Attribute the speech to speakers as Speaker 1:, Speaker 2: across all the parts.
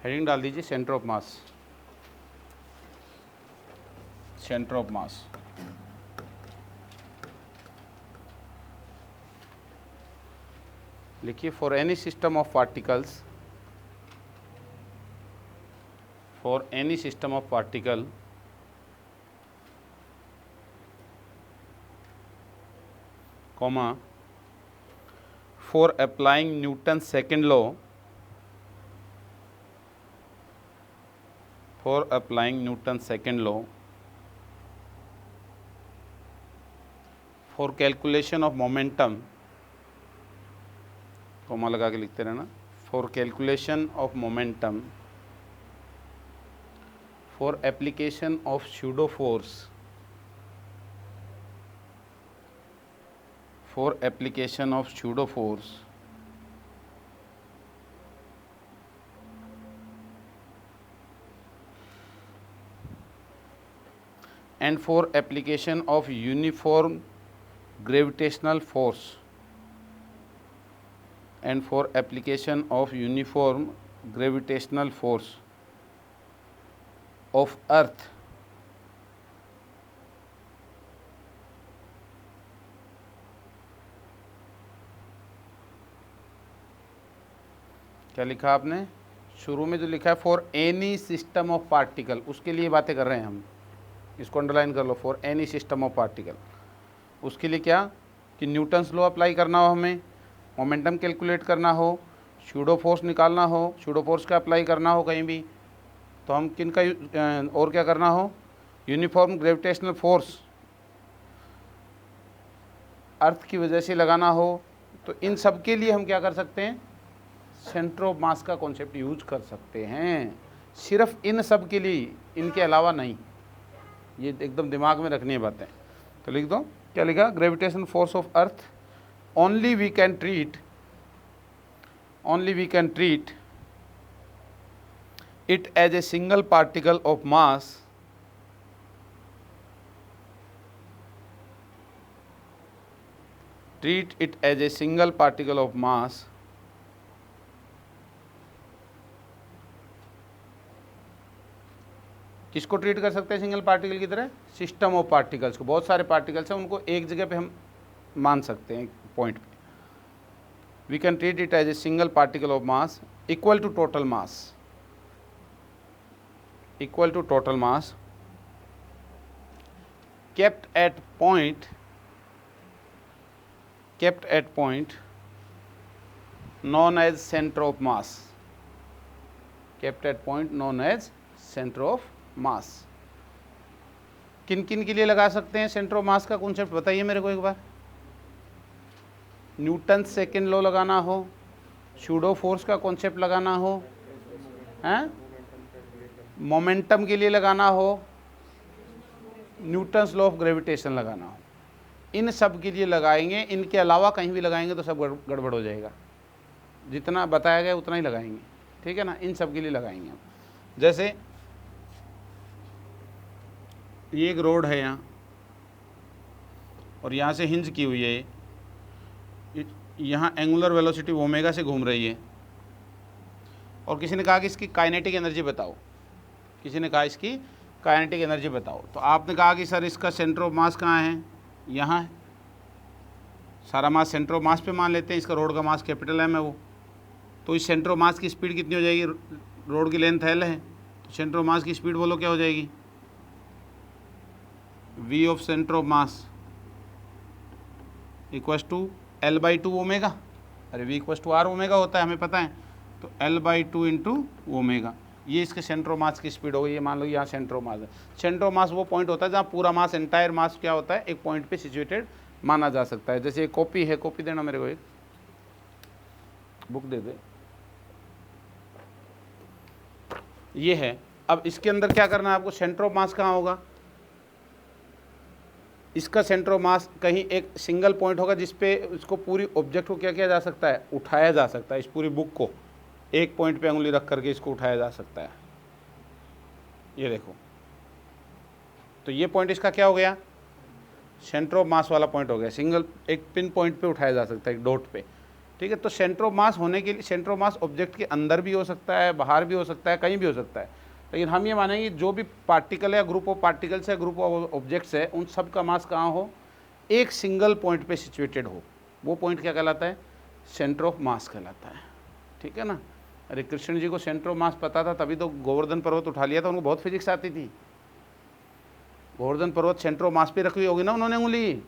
Speaker 1: Heading डाल दीजिए centre of mass, centre of mass. लिखिए for any system of particles, for any system of particle comma for applying Newton's second law, for applying Newton's second law for calculation of momentum, comma लगा के लिखते रहना, for calculation of momentum, for application of pseudo force, for application of pseudo force and for application of uniform gravitational force, and for application of uniform gravitational force of earth क्या लिखा आपने शुरू में जो लिखा है for any system of particle, उसके लिए बातें कर रहे हैं हम, इसको अंडरलाइन कर लो, for any system of particle. उसके लिए क्या कि न्यूटन्स लॉ अप्लाई करना हो, हमें मोमेंटम कैलकुलेट करना हो, स्यूडो फोर्स निकालना हो, स्यूडो फोर्स का अप्लाई करना हो कहीं भी, तो हम किन का और क्या करना हो, यूनिफॉर्म ग्रेविटेशनल फोर्स अर्थ की वजह से लगाना हो, तो इन सब के लिए हम क्या कर सकते हैं, सेंटर ऑफ मास का कॉन्सेप्ट यूज कर सकते हैं। सिर्फ इन सब के लिए, इनके अलावा नहीं। ये एकदम दिमाग में रखनी है बातें। तो लिख दो, क्या लिखा, gravitation force of Earth only we can treat it as a single particle of mass treat it as a single particle of mass किसको ट्रीट कर सकते हैं सिंगल पार्टिकल की तरह, सिस्टम ऑफ पार्टिकल्स को। बहुत सारे पार्टिकल्स हैं, उनको एक जगह पे हम मान सकते हैं, पॉइंट पे। We can treat it as a single particle of mass equal to total mass, equal to total mass kept at point known as center of mass, kept at point known as center of mass। किन किन के लिए लगा सकते हैं centre of मास का concept, बताइए मेरे को एक बार। न्यूटन सेकेंड लॉ लगाना हो, स्यूडो फोर्स का कॉन्सेप्ट लगाना हो, हैं, मोमेंटम के लिए लगाना हो, न्यूटन्स लॉ ऑफ ग्रेविटेशन लगाना हो, इन सब के लिए लगाएंगे। इनके अलावा कहीं भी लगाएंगे तो सब गड़बड़ हो जाएगा। जितना बताया गया उतना ही लगाएंगे, ठीक है ना, इन सब के लिए लगाएंगे हम। जैसे ये एक रोड है यहाँ, और यहाँ से हिंज की हुई है, यहाँ एंगुलर वेलोसिटी ओमेगा से घूम रही है, और किसी ने कहा कि इसकी काइनेटिक एनर्जी बताओ, किसी ने कहा इसकी काइनेटिक एनर्जी बताओ। तो आपने कहा कि सर इसका सेंटर ऑफ मास कहाँ है, यहाँ है, सारा मास सेंटर ऑफ मास पे मान लेते हैं, इसका रोड का मास कैपिटल एम है वो, तो इस सेंटर ऑफ मास की स्पीड कितनी हो जाएगी, रोड की लेंथ एल है, तो सेंटर ऑफ मास की स्पीड बोलो क्या हो जाएगी, v of centre of mass equals to L by two omega. अरे v equals to R omega होता है, हमें पता है, तो L by two into omega, ये इसके सेंटर ऑफ मास की स्पीड हो गई। ये मान लो यहाँ सेंटर ऑफ मास है। सेंटर ऑफ मास वो पॉइंट होता है जहाँ पूरा मास, एंटायर मास क्या होता है, एक पॉइंट पे सिचुएटेड माना जा सकता है। जैसे एक कॉपी है, कॉपी देना मेरे को, एक बुक दे दे, ये है। अब इसके अंदर क्या करना है आपको, सेंटर ऑफ मास कहाँ होगा, इसका सेंटर ऑफ मास कहीं एक सिंगल पॉइंट होगा जिसपे इसको पूरी ऑब्जेक्ट को क्या किया जा सकता है, उठाया जा सकता है। इस पूरी बुक को एक पॉइंट पे उंगली रख करके इसको उठाया जा सकता है। ये देखो, तो ये पॉइंट इसका क्या हो गया, सेंटर ऑफ मास वाला पॉइंट हो गया। सिंगल एक पिन पॉइंट पे उठाया जा सकता है, एक डॉट पे। ठीक है। तो सेंटर ऑफ मास होने के लिए, सेंटर ऑफ मास ऑब्जेक्ट के अंदर भी हो सकता है, बाहर भी हो सकता है, कहीं भी हो सकता है, लेकिन हम ये मानेंगे जो भी पार्टिकल है, ग्रुप ऑफ पार्टिकल्स है, ग्रुप ऑफ ऑब्जेक्ट्स है, उन सब का मास कहाँ हो, एक सिंगल पॉइंट पे सिचुएटेड हो। वो पॉइंट क्या कहलाता है, सेंटर ऑफ मास कहलाता है। ठीक है ना। अरे कृष्ण जी को सेंटर ऑफ मास पता था, तभी तो गोवर्धन पर्वत उठा लिया था, उनको बहुत फिजिक्स आती थी। गोवर्धन पर्वत सेंटर ऑफ मास पे रखी होगी ना उन्होंने उंगली,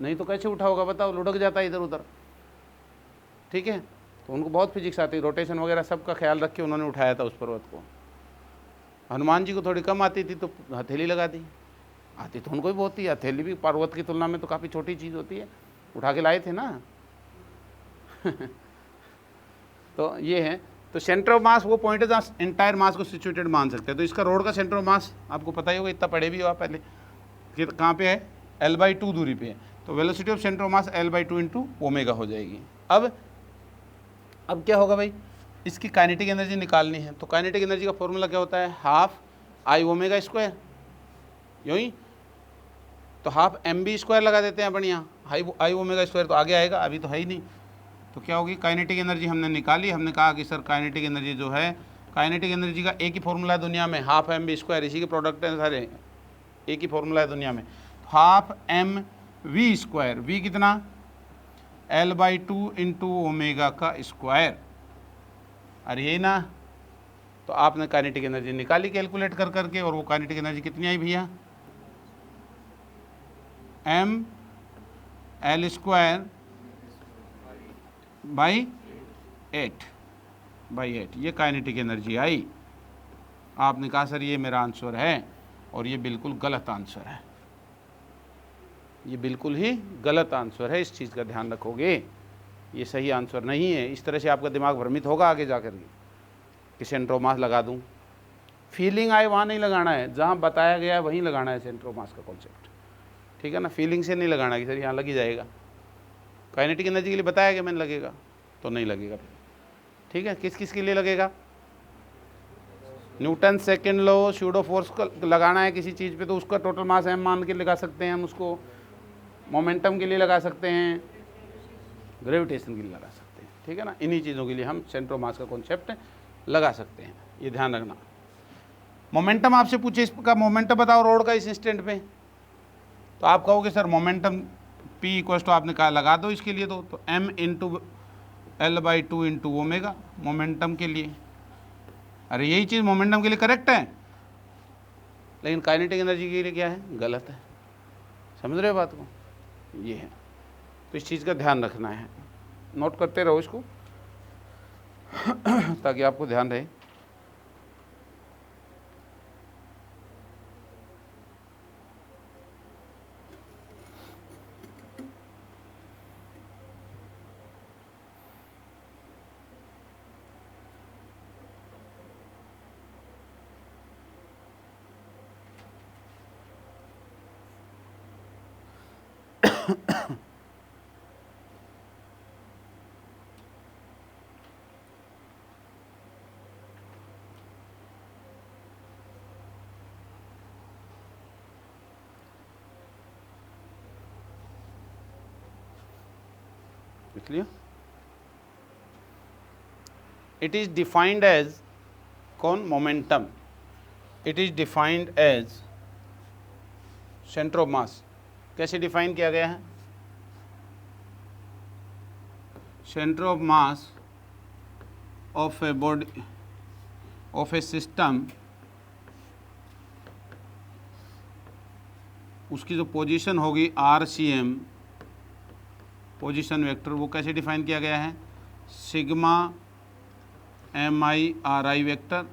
Speaker 1: नहीं तो कैसे उठा होगा बताओ, लुढ़क जाता है इधर उधर। ठीक है, तो उनको बहुत फिजिक्स आती, रोटेशन वगैरह सब का ख्याल रख के उन्होंने उठाया था उस पर्वत को। हनुमान जी को थोड़ी कम आती थी तो हथेली लगा दी, आती तो उनको भी बहुत थी। हथेली भी पर्वत की तुलना में तो काफ़ी छोटी चीज़ होती है, उठा के लाए थे ना। तो ये है, तो सेंटर ऑफ मास वो पॉइंट है जहाँ एंटायर मास को सिचुएटेड मान सकते हैं। तो इसका रोड का सेंटर ऑफ मास आपको पता ही होगा, इतना पढ़े भी हो आप पहले कि कहाँ पे है, L/2 दूरी पे है। तो velocity of centre of mass L/2 into omega हो जाएगी। अब क्या होगा भाई, इसकी काइनेटिक एनर्जी निकालनी है। तो काइनेटिक एनर्जी का फॉर्मूला क्या होता है, हाफ आई ओमेगा स्क्वायर, यूँ ही। तो हाफ mv² लगा देते हैं बढ़िया, आई ओमेगा स्क्वायर तो आगे आएगा, अभी तो है ही नहीं। तो क्या होगी, काइनेटिक एनर्जी हमने निकाली। हमने कहा कि सर काइनेटिक एनर्जी जो है, काइनेटिक एनर्जी का एक ही फॉर्मूला है दुनिया में, हाफ mv², इसी के प्रोडक्ट हैं सारे, एक ही फॉर्मूला है दुनिया में, हाफ mv²। v कितना, L/2 इंटू ओमेगा का स्क्वायर। अरे यही ना, तो आपने काइनेटिक एनर्जी निकाली कैलकुलेट कर करके, और वो काइनेटिक एनर्जी कितनी आई भैया, mL² बाई 8 ये काइनेटिक एनर्जी आई। आपने कहा सर ये मेरा आंसर है, और ये बिल्कुल गलत आंसर है, ये बिल्कुल ही गलत आंसर है। इस चीज़ का ध्यान रखोगे, ये सही आंसर नहीं है। इस तरह से आपका दिमाग भ्रमित होगा आगे जाकर के कि सेंटर ऑफ मास लगा दूं। फीलिंग आए वहाँ नहीं लगाना है, जहाँ बताया गया है वहीं लगाना है सेंटर ऑफ मास का कॉन्सेप्ट। ठीक है ना, फीलिंग से नहीं लगाना कि सर यहाँ लग ही जाएगा, काइनेटिक एनर्जी के लिए बताया गया मैंने लगेगा, तो नहीं लगेगा। ठीक है, किस किस के लिए लगेगा, Newton second law, pseudo force का लगाना है किसी चीज़ पे, तो उसका टोटल मास m मान के लगा सकते हैं हम उसको। मोमेंटम के लिए लगा सकते हैं, ग्रेविटेशन के लिए लगा सकते हैं। ठीक है ना, इन्हीं चीज़ों के लिए हम सेंटर ऑफ मास का कॉन्सेप्ट लगा सकते हैं, ये ध्यान रखना। मोमेंटम आपसे पूछे, इसका मोमेंटम बताओ रोड का इस इंस्टेंट पे, तो आप कहोगे sir momentum P equal to, आपने कहा लगा दो इसके लिए, तो m into L/2 into omega momentum के लिए। अरे यही चीज़ मोमेंटम के लिए करेक्ट है, लेकिन काइनेटिक एनर्जी के लिए क्या है, गलत है। समझ रहे हो बात को, ये है। तो इस चीज़ का ध्यान रखना है, नोट करते रहो इसको ताकि आपको ध्यान रहे। clear? It is defined as, कौन, momentum, it is defined as centre of mass. कैसे डिफाइन किया गया है, centre of mass of a body, of a system, उसकी जो पोजीशन होगी RCM, पोजीशन वेक्टर, वो कैसे डिफाइन किया गया है, sigma MI/RI vector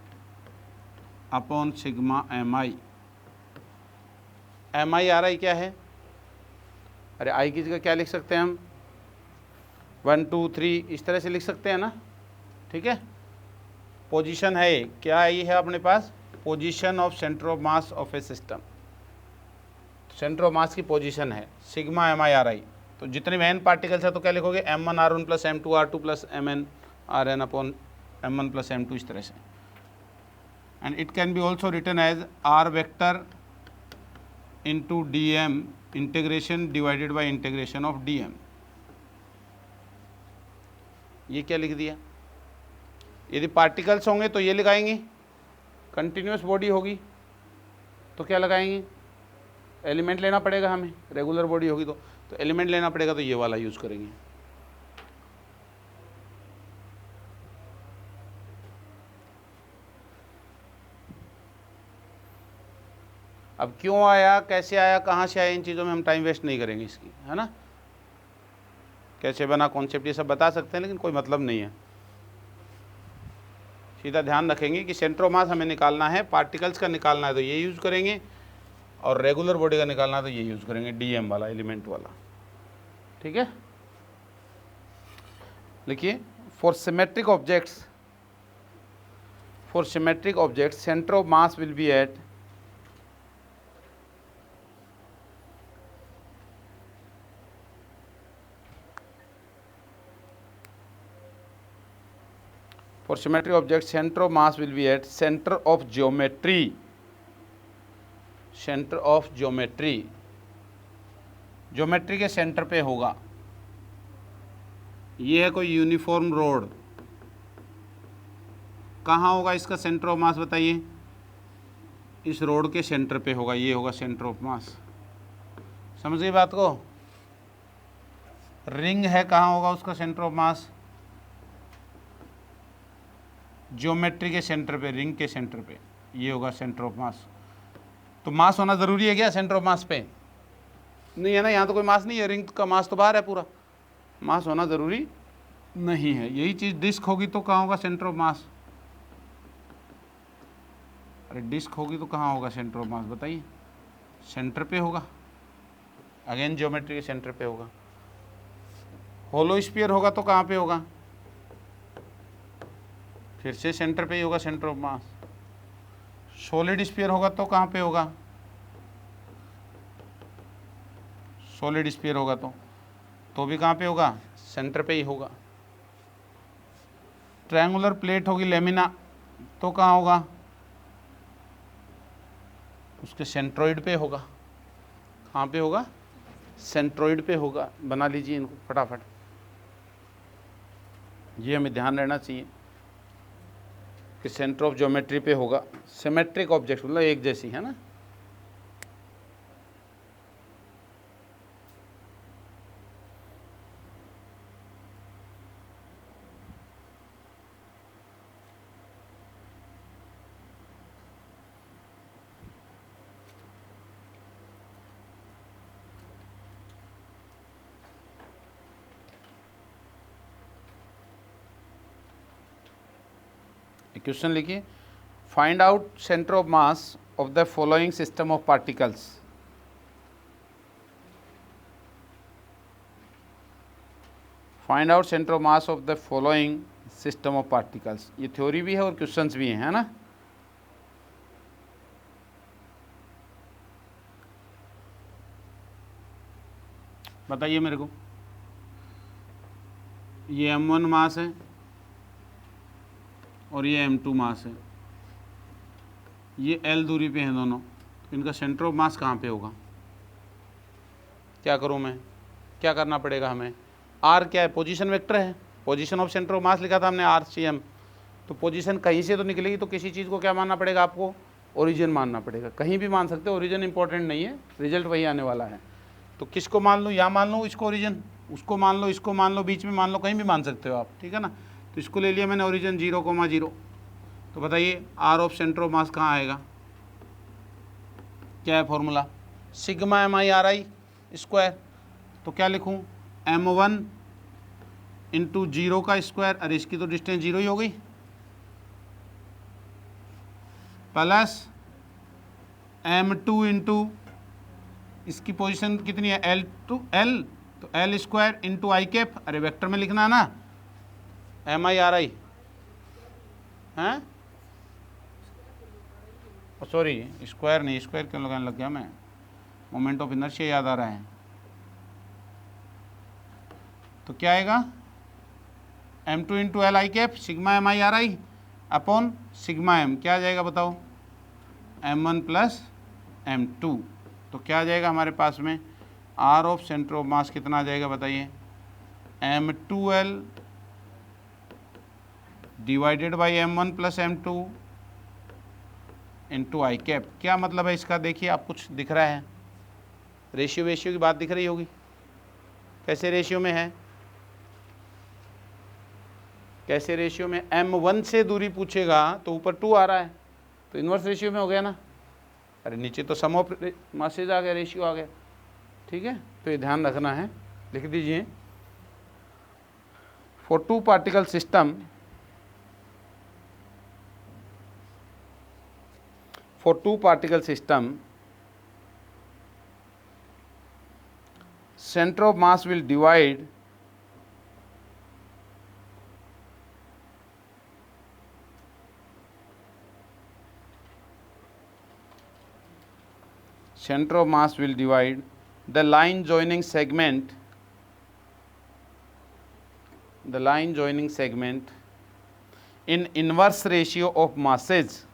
Speaker 1: upon sigma MI। MI/RI क्या है, अरे I की जगह क्या लिख सकते हैं हम, 1 2 3 इस तरह से लिख सकते हैं ना। ठीक है, पोजीशन है, क्या ये है अपने पास, position of centre of mass of a system, centre of mass की पोजीशन है सिग्मा MI/RI। तो जितने भी n पार्टिकल्स है तो क्या लिखोगे, M1R1 plus M2R2 plus MnRn upon M1 plus M2, इस तरह से। And it can be also written as R vector into DM integration divided by integration of DM। ये क्या लिख दिया। यदि पार्टिकल्स होंगे तो ये लगाएंगे, कंटिन्यूस बॉडी होगी तो क्या लगाएंगे, एलिमेंट लेना पड़ेगा हमें, रेगुलर बॉडी होगी तो एलिमेंट लेना पड़ेगा, तो ये वाला यूज़ करेंगे। अब क्यों आया, कैसे आया, कहाँ से आया, इन चीज़ों में हम टाइम वेस्ट नहीं करेंगे इसकी, है ना। कैसे बना कॉन्सेप्ट ये सब बता सकते हैं, लेकिन कोई मतलब नहीं है। सीधा ध्यान रखेंगे कि सेंटर ऑफ मास हमें निकालना है, पार्टिकल्स का निकालना है तो ये यूज़ करेंगे, और रेगुलर बॉडी का निकालना है तो ये यूज़ करेंगे, डीएम वाला, एलिमेंट वाला। ठीक है, लिखिए, for symmetric objects, centre of mass will be at for symmetric objects center of mass will be at center of geometry, geometry के सेंटर पे होगा। ये है कोई यूनिफॉर्म रोड, कहाँ होगा इसका सेंटर ऑफ मास बताइए, इस रोड के सेंटर पे होगा, ये होगा सेंटर ऑफ मास। समझ गई बात को। रिंग है, कहाँ होगा उसका सेंटर ऑफ मास, ज्योमेट्री के सेंटर पे, रिंग के सेंटर पे, ये होगा सेंटर ऑफ मास। तो मास होना ज़रूरी है क्या सेंटर ऑफ मास पे, नहीं है ना, यहाँ तो कोई मास नहीं है, रिंग का मास तो बाहर है पूरा, मास होना ज़रूरी नहीं है। यही चीज़ डिस्क होगी तो कहाँ होगा सेंटर ऑफ मास, अरे डिस्क होगी तो कहाँ होगा सेंटर ऑफ मास बताइए, सेंटर पे होगा, अगेन ज्योमेट्री के सेंटर पे होगा। होलो स्फीयर होगा तो कहाँ पे होगा, फिर से सेंटर पे ही होगा centre of mass. Solid sphere होगा तो कहाँ पे होगा, सॉलिड स्फीयर होगा तो भी कहाँ पे होगा, सेंटर पे ही होगा। ट्रायंगुलर प्लेट होगी लेमिना तो कहाँ होगा, उसके सेंट्रोइड पे होगा। कहाँ पे होगा, सेंट्रोइड पे होगा। बना लीजिए इनको फटाफट, ये हमें ध्यान रहना चाहिए कि सेंटर ऑफ ज्योमेट्री पे होगा। सिमेट्रिक ऑब्जेक्ट मतलब एक जैसी, है ना। क्वेश्चन लिखिए, find out centre of mass of the following system of particles. Find out centre of mass of the following system of particles. ये थ्योरी भी है और क्वेश्चंस भी हैं, है ना। बताइए मेरे को, ये m1 मास है और ये m2 मास है, ये l दूरी पे हैं दोनों, तो इनका सेंटर ऑफ मास कहाँ पे होगा। क्या करूँ मैं, क्या करना पड़ेगा हमें, r क्या है, पोजीशन वेक्टर है, पोजीशन ऑफ सेंटर ऑफ मास लिखा था हमने RCM, तो पोजीशन कहीं से तो निकलेगी, तो किसी चीज़ को क्या मानना पड़ेगा आपको, ओरिजिन मानना पड़ेगा। कहीं भी मान सकते हो, ओरिजिन इंपॉर्टेंट नहीं है, रिजल्ट वही आने वाला है। तो किसको मान लूँ, या मान लूँ इसको ओरिजिन, उसको मान लो, इसको मान लो, बीच में मान लो, कहीं भी मान सकते हो आप, ठीक है ना। तो इसको ले लिया मैंने ओरिजिन 0,0। तो बताइए R of centre of mass कहाँ आएगा, क्या है फॉर्मूला, सिग्मा MI/RI स्क्वायर। तो क्या लिखूँ, M1 इंटू 0 का स्क्वायर, अरे इसकी तो डिस्टेंस 0 ही हो गई, प्लस M2 इंटू इसकी पोजीशन कितनी है L टू L, तो L square into I cap, अरे वेक्टर में लिखना है ना, MI/RI हैं, सॉरी स्क्वायर नहीं, स्क्वायर क्यों लगाने लग गया मैं, मोमेंट ऑफ इनर्शिया याद आ रहा है। तो क्या आएगा, M2 into L I cap sigma MI/RI upon sigma M, क्या आ जाएगा बताओ, M1 प्लस M2। तो क्या आ जाएगा हमारे पास में, R of centre of mass कितना आ जाएगा बताइए, M2L divided by m1 plus m2 into I cap. क्या मतलब है इसका? देखिए आप, कुछ दिख रहा है, रेशियो वेशियो की बात दिख रही होगी, कैसे रेशियो में है, कैसे रेशियो में? m1 से दूरी पूछेगा तो ऊपर 2 आ रहा है, तो इन्वर्स रेशियो में हो गया ना। अरे नीचे तो सम ऑफ मासेज आ गया, रेशियो आ गया, ठीक है। तो ये ध्यान रखना है, लिख दीजिए। For 2 particle system, for 2 particle system, center of mass will divide the line joining segment in inverse ratio of masses,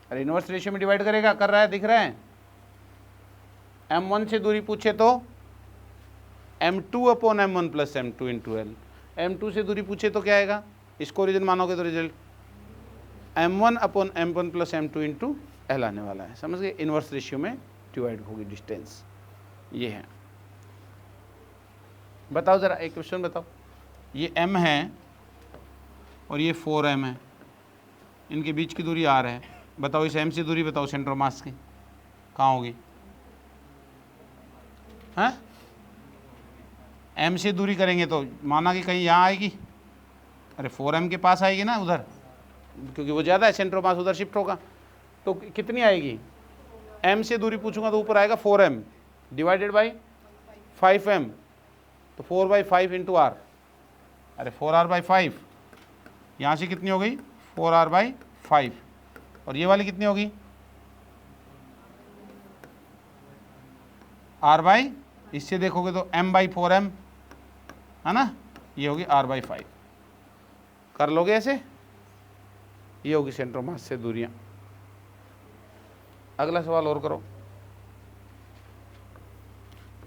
Speaker 1: अरे इनवर्स रेशियो में डिवाइड करेगा, कर रहा है, दिख रहा है। m1 से दूरी पूछे तो m2 upon m1 plus m2 into L. m2 से दूरी पूछे तो क्या आएगा? इसको ओरिजिन मानोगे तो result m1 upon m1 plus m2 into L आने वाला है। समझ गए? इनवर्स रेशियो में डिवाइड होगी डिस्टेंस, ये है। बताओ ज़रा, एक क्वेश्चन बताओ। ये m है और ये 4m है, इनके बीच की दूरी r है। बताओ इस m से दूरी बताओ सेंटर ऑफ मास की, कहाँ होगी? हाँ, m से दूरी करेंगे तो माना कि कहीं यहाँ आएगी, अरे 4m के पास आएगी ना उधर, क्योंकि वो ज़्यादा है, सेंटर ऑफ मास उधर शिफ्ट होगा। तो कितनी आएगी? m से दूरी पूछूंगा तो ऊपर आएगा 4m डिवाइडेड बाई 5m, तो 4/5 इंटू r, अरे 4r/5, यहाँ से कितनी हो गई? 4r/5, और ये वाली कितनी होगी? r/, इससे देखोगे तो m/4m है ना, ये होगी r/5। कर लोगे ऐसे? ये होगी सेंटर ऑफ मास से दूरियां। अगला सवाल और करो,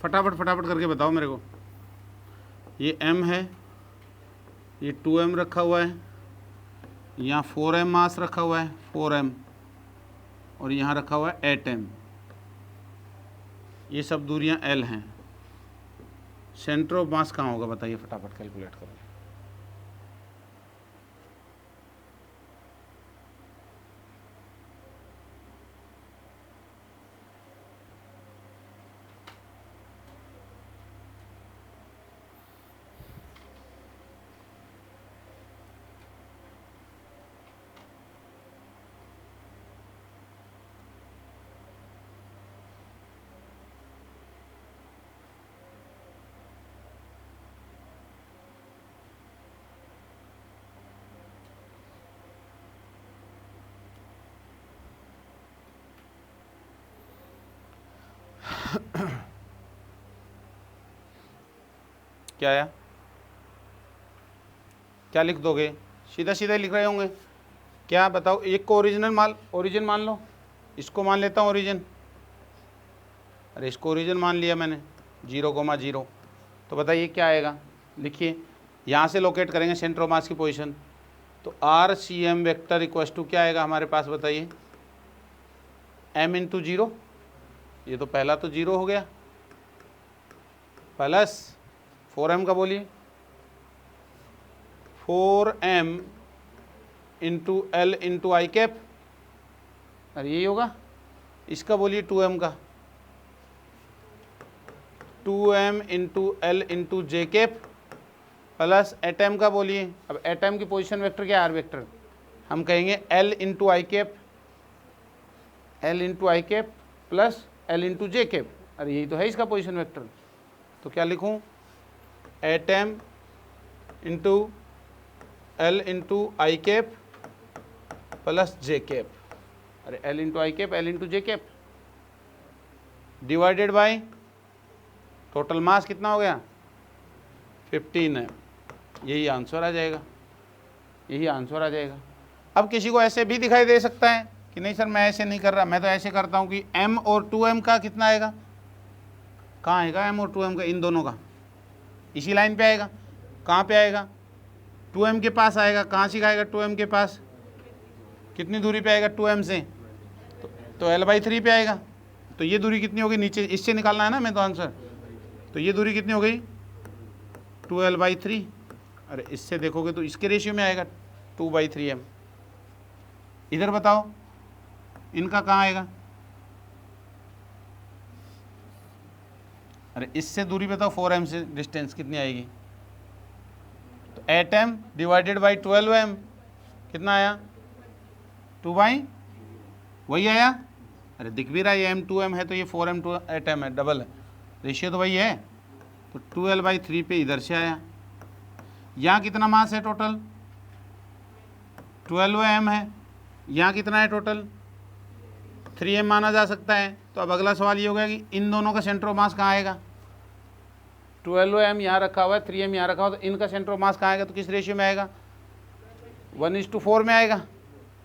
Speaker 1: फटाफट फटाफट करके बताओ मेरे को। ये m है, ये 2m रखा हुआ है, यहाँ 4m मास रखा हुआ है 4m, और यहाँ रखा हुआ है 8m। ये सब दूरियां l हैं। सेंटर ऑफ मास कहाँ होगा बताइए, फटाफट कैलकुलेट करो। क्या आया? क्या लिख दोगे? सीधा सीधा लिख रहे होंगे। क्या बताओ? एक को ओरिजिन मान लो, इसको मान लेता हूँ ओरिजिन। अरे इसको ओरिजिन मान लिया मैंने, 0,0। तो बताइए क्या आएगा? लिखिए, यहाँ से लोकेट करेंगे सेंटर ऑफ मास की पोजीशन, तो RCM वेक्टर इक्वस टू क्या आएगा हमारे पास बताइए? m इंटू 0, ये तो पहला तो 0 हो गया, प्लस 4m का बोलिए, 4m into L into I cap, अरे यही होगा। इसका बोलिए 2m का, 2m into L into J cap, plus atom का बोलिए। अब एटम की पोजीशन वेक्टर क्या है? R vector. हम कहेंगे L into I cap, L into I cap plus L into J cap, अरे यही तो है इसका पोजीशन वेक्टर। तो क्या लिखूं? Atom into L into I cap plus J cap, अरे L into I cap, L into J cap, divided by total mass कितना हो गया? 15 है। यही आंसर आ जाएगा, यही आंसर आ जाएगा। अब किसी को ऐसे भी दिखाई दे सकता है कि नहीं सर मैं ऐसे नहीं कर रहा, मैं तो ऐसे करता हूँ कि m और 2m का कितना आएगा? कहाँ आएगा m और 2m का? इन दोनों का इसी लाइन पे आएगा। कहाँ पे आएगा? 2m के पास आएगा। कहाँ से आएगा 2m के पास? कितनी दूरी पे आएगा 2m से? तो L/3 पे आएगा। तो ये दूरी कितनी होगी? नीचे इससे निकालना है ना मैं तो आंसर। तो ये दूरी कितनी हो गई? 2L/3। अरे इससे देखोगे तो इसके रेशियो में आएगा 2/3m। इधर बताओ इनका कहाँ आएगा? अरे इससे दूरी बताओ 4m से डिस्टेंस कितनी आएगी? तो 8m डिवाइडेड बाई 12m कितना आया? 2/, वही आया। अरे दिख भी रहा है ये m 2m है तो ये 4m 8m है, डबल है, रेशियो तो वही है। तो 2L/3 पे इधर से आया। यहाँ कितना मास है टोटल? 12m है। यहाँ कितना है टोटल? 3m माना जा सकता है। तो अब अगला सवाल ये होगा कि इन दोनों का सेंटर ऑफ मास कहाँ आएगा? 12m यहाँ रखा हुआ है, 3m यहाँ रखा हुआ, तो इनका सेंटर ऑफ मास कहाँ आएगा? तो किस रेशियो में आएगा? 1:4 में आएगा।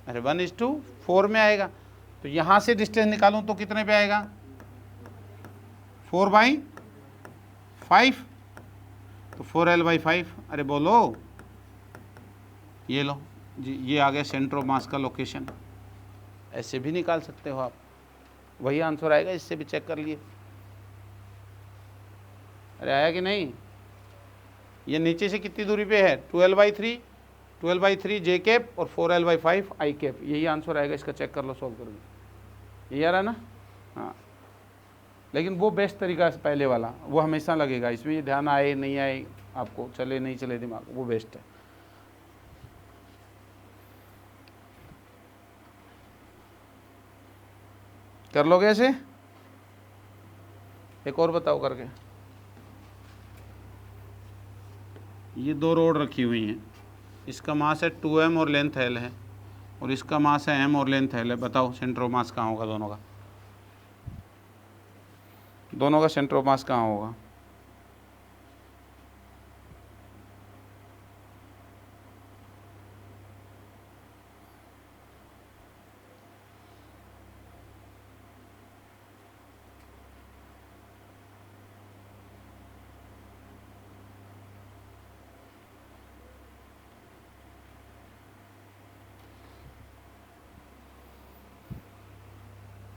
Speaker 1: अरे 1:4 में आएगा। तो यहाँ से डिस्टेंस निकालूँ तो कितने पे आएगा? 4/5। तो 4L/5। अरे बोलो, ये लो जी, ये आ गया सेंटर ऑफ मास का लोकेशन। ऐसे भी निकाल सकते हो आप, वही आंसर आएगा। इससे भी चेक कर लिए। अरे आया कि नहीं? ये नीचे से कितनी दूरी पे है? 12/3, 12/3 जे कैप और 4L/5 आई कैप। यही आंसर आएगा। इसका चेक कर लो, सॉल्व करोगे। ये आ रहा ना? हाँ, लेकिन वो बेस्ट तरीका है पहले वाला, वो हमेशा लगेगा। इसमें ये ध्यान आए नहीं आए आपको, चले नहीं चले दिमाग, वो बेस्ट है। कर लोगे ऐसे? एक और बताओ करके। ये दो रोड रखी हुई हैं, इसका मास है 2m और लेंथ l है, और इसका मास है m और लेंथ l है। बताओ सेंटर ऑफ मास कहाँ होगा दोनों का? दोनों का सेंटर ऑफ मास कहाँ होगा?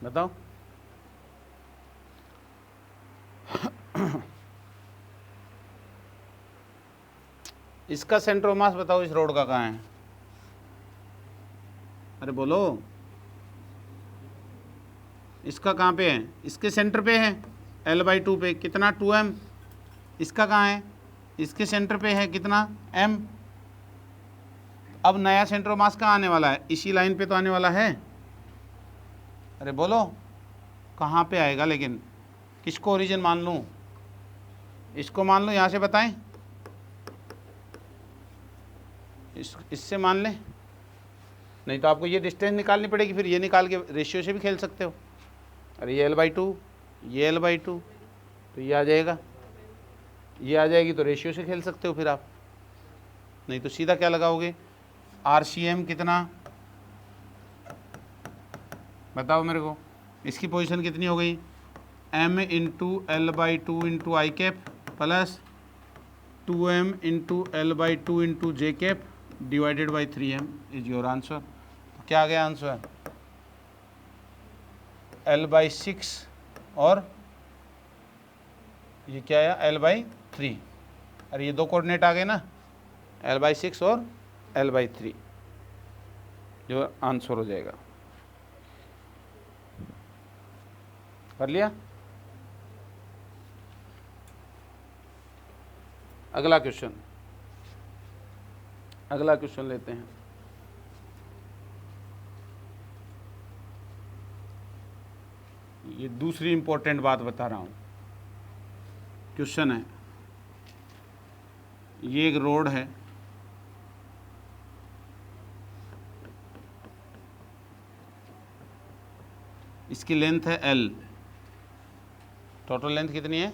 Speaker 1: बताओ। इसका सेंटर ऑफ मास बताओ इस रोड का कहाँ है? अरे बोलो, इसका कहाँ पे है? इसके सेंटर पे है L/2 पे। कितना? 2m। इसका कहाँ है? इसके सेंटर पे है कितना? m। अब नया सेंटर ऑफ मास कहाँ आने वाला है? इसी लाइन पे तो आने वाला है। अरे बोलो कहाँ पे आएगा? लेकिन किसको ओरिजिन मान लूँ? इसको मान लूँ, यहाँ से बताएं? इससे मान लें? नहीं तो आपको ये डिस्टेंस निकालनी पड़ेगी, फिर ये निकाल के रेशियो से भी खेल सकते हो। अरे ये L/2, ये L/2, तो ये आ जाएगा, ये आ जाएगी, तो रेशियो से खेल सकते हो फिर आप। नहीं तो सीधा क्या लगाओगे? RCM कितना? बताओ मेरे को। इसकी पोजीशन कितनी हो गई? m × L/2 × I cap plus 2m × L/2 × J cap divided by 3m is your answer. तो क्या आ गया आंसर? L/6 और ये क्या आया? L/3। अरे ये दो कोऑर्डिनेट आ गए ना, L/6 और L/3, जो आंसर हो जाएगा। कर लिया? अगला क्वेश्चन, अगला क्वेश्चन लेते हैं। ये दूसरी इंपॉर्टेंट बात बता रहा हूँ। क्वेश्चन है, ये एक रोड है, इसकी लेंथ है L, टोटल लेंथ कितनी है?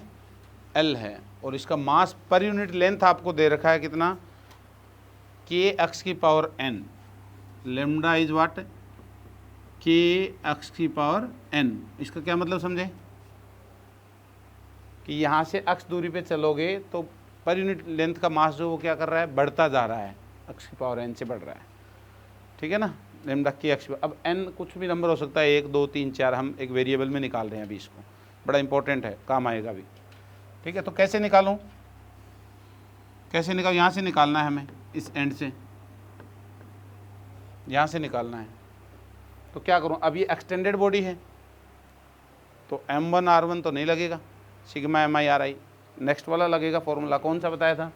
Speaker 1: L है, और इसका मास पर यूनिट लेंथ आपको दे रखा है कितना? kx⁴n। Lambda is what? kx⁴n। इसका क्या मतलब समझे? कि यहाँ से x दूरी पे चलोगे तो पर यूनिट लेंथ का मास जो वो क्या कर रहा है, बढ़ता जा रहा है, x की पावर n से बढ़ रहा है, ठीक है ना, लेमडा के एक्स। अब n कुछ भी नंबर हो सकता है, 1 2 3 4, हम एक वेरिएबल में निकाल रहे हैं अभी, इसको बड़ा इंपॉर्टेंट है, काम आएगा अभी, ठीक है। तो कैसे निकालूं, कैसे निकाल, यहाँ से निकालना है हमें, इस एंड से यहाँ से निकालना है। तो क्या करूं, अब ये एक्सटेंडेड बॉडी है तो m1 r1 तो नहीं लगेगा, सिग्मा mi ri, नेक्स्ट वाला लगेगा। फॉर्मूला कौन सा बताया था,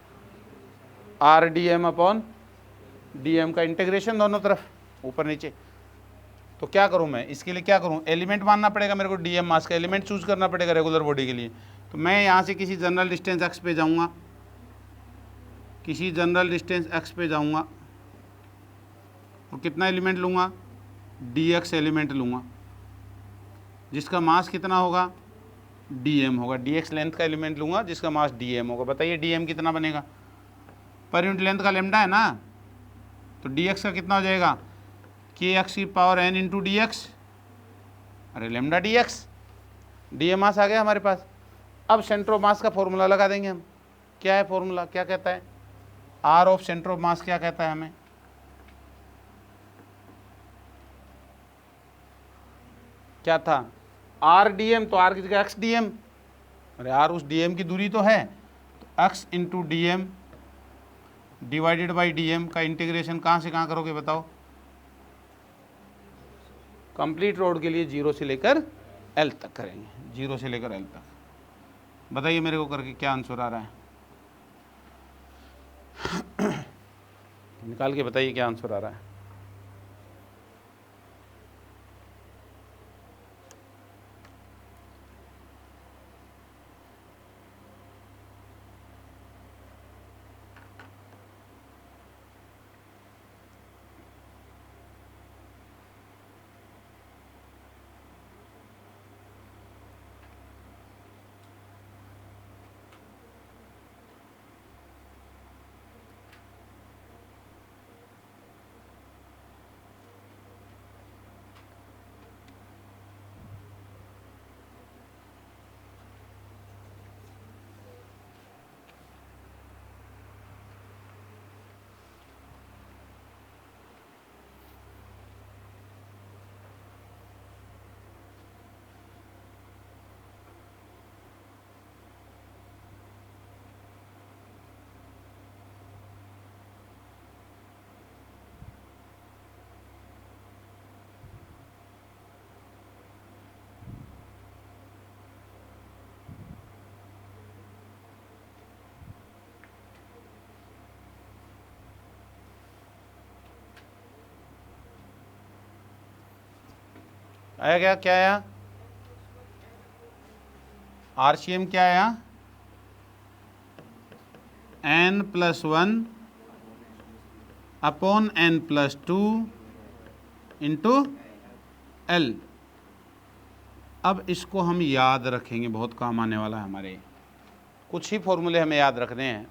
Speaker 1: R D M upon D M का इंटीग्रेशन दोनों तरफ ऊपर नीचे। तो क्या करूं मैं, इसके लिए क्या करूं, एलिमेंट मानना पड़ेगा मेरे को, डी एम मास का एलिमेंट चूज करना पड़ेगा रेगुलर बॉडी के लिए। तो मैं यहाँ से किसी जनरल डिस्टेंस x पे जाऊँगा, किसी जनरल डिस्टेंस x पे जाऊँगा और कितना एलिमेंट लूँगा, dx एलिमेंट लूँगा, जिसका मास कितना होगा, dm होगा। dx लेंथ का एलिमेंट लूँगा जिसका मास dm होगा। बताइए dm कितना बनेगा, पर यूनिट लेंथ का लेमडा है ना, तो dx का कितना हो जाएगा, kx की power n into D x, अरे लेमडा dx, dm मास आ गया हमारे पास। अब सेंटर ऑफ मास का फॉर्मूला लगा देंगे हम। क्या है फॉर्मूला, क्या कहता है, r of centre of mass क्या कहता है हमें, क्या था, आर डी एम, तो आर की जगह एक्स डी एम, अरे आर उस डी एम की दूरी तो है, तो X into D M divided by D M का इंटीग्रेशन कहाँ से कहाँ करोगे बताओ, कंप्लीट रोड के लिए 0 से लेकर एल तक करेंगे, 0 से लेकर एल तक। बताइए मेरे को करके क्या आंसर आ रहा है, निकाल के बताइए क्या आंसर आ रहा है। आया क्या, क्या आया, आरसीएम क्या आया, n+1 upon n+2 into L. अब इसको हम याद रखेंगे, बहुत काम आने वाला है हमारे, कुछ ही फॉर्मूले हमें याद रखने हैं,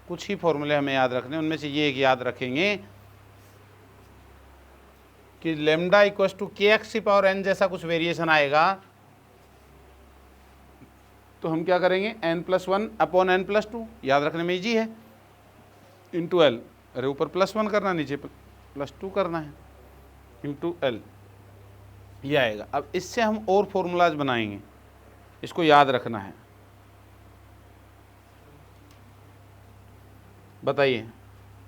Speaker 1: कुछ ही फॉर्मूले हमें याद रखने हैं। उनमें से ये एक याद रखेंगे कि लेमडा इक्वल्स टू के एक्स की पावर n जैसा कुछ वेरिएशन आएगा तो हम क्या करेंगे, n+1 अपॉन n+2, याद रखने में इजी है, इंटू एल, अरे ऊपर +1 करना, नीचे +2 करना है, इंटू एल, ये आएगा। अब इससे हम और फॉर्मूलाज बनाएंगे, इसको याद रखना है। बताइए,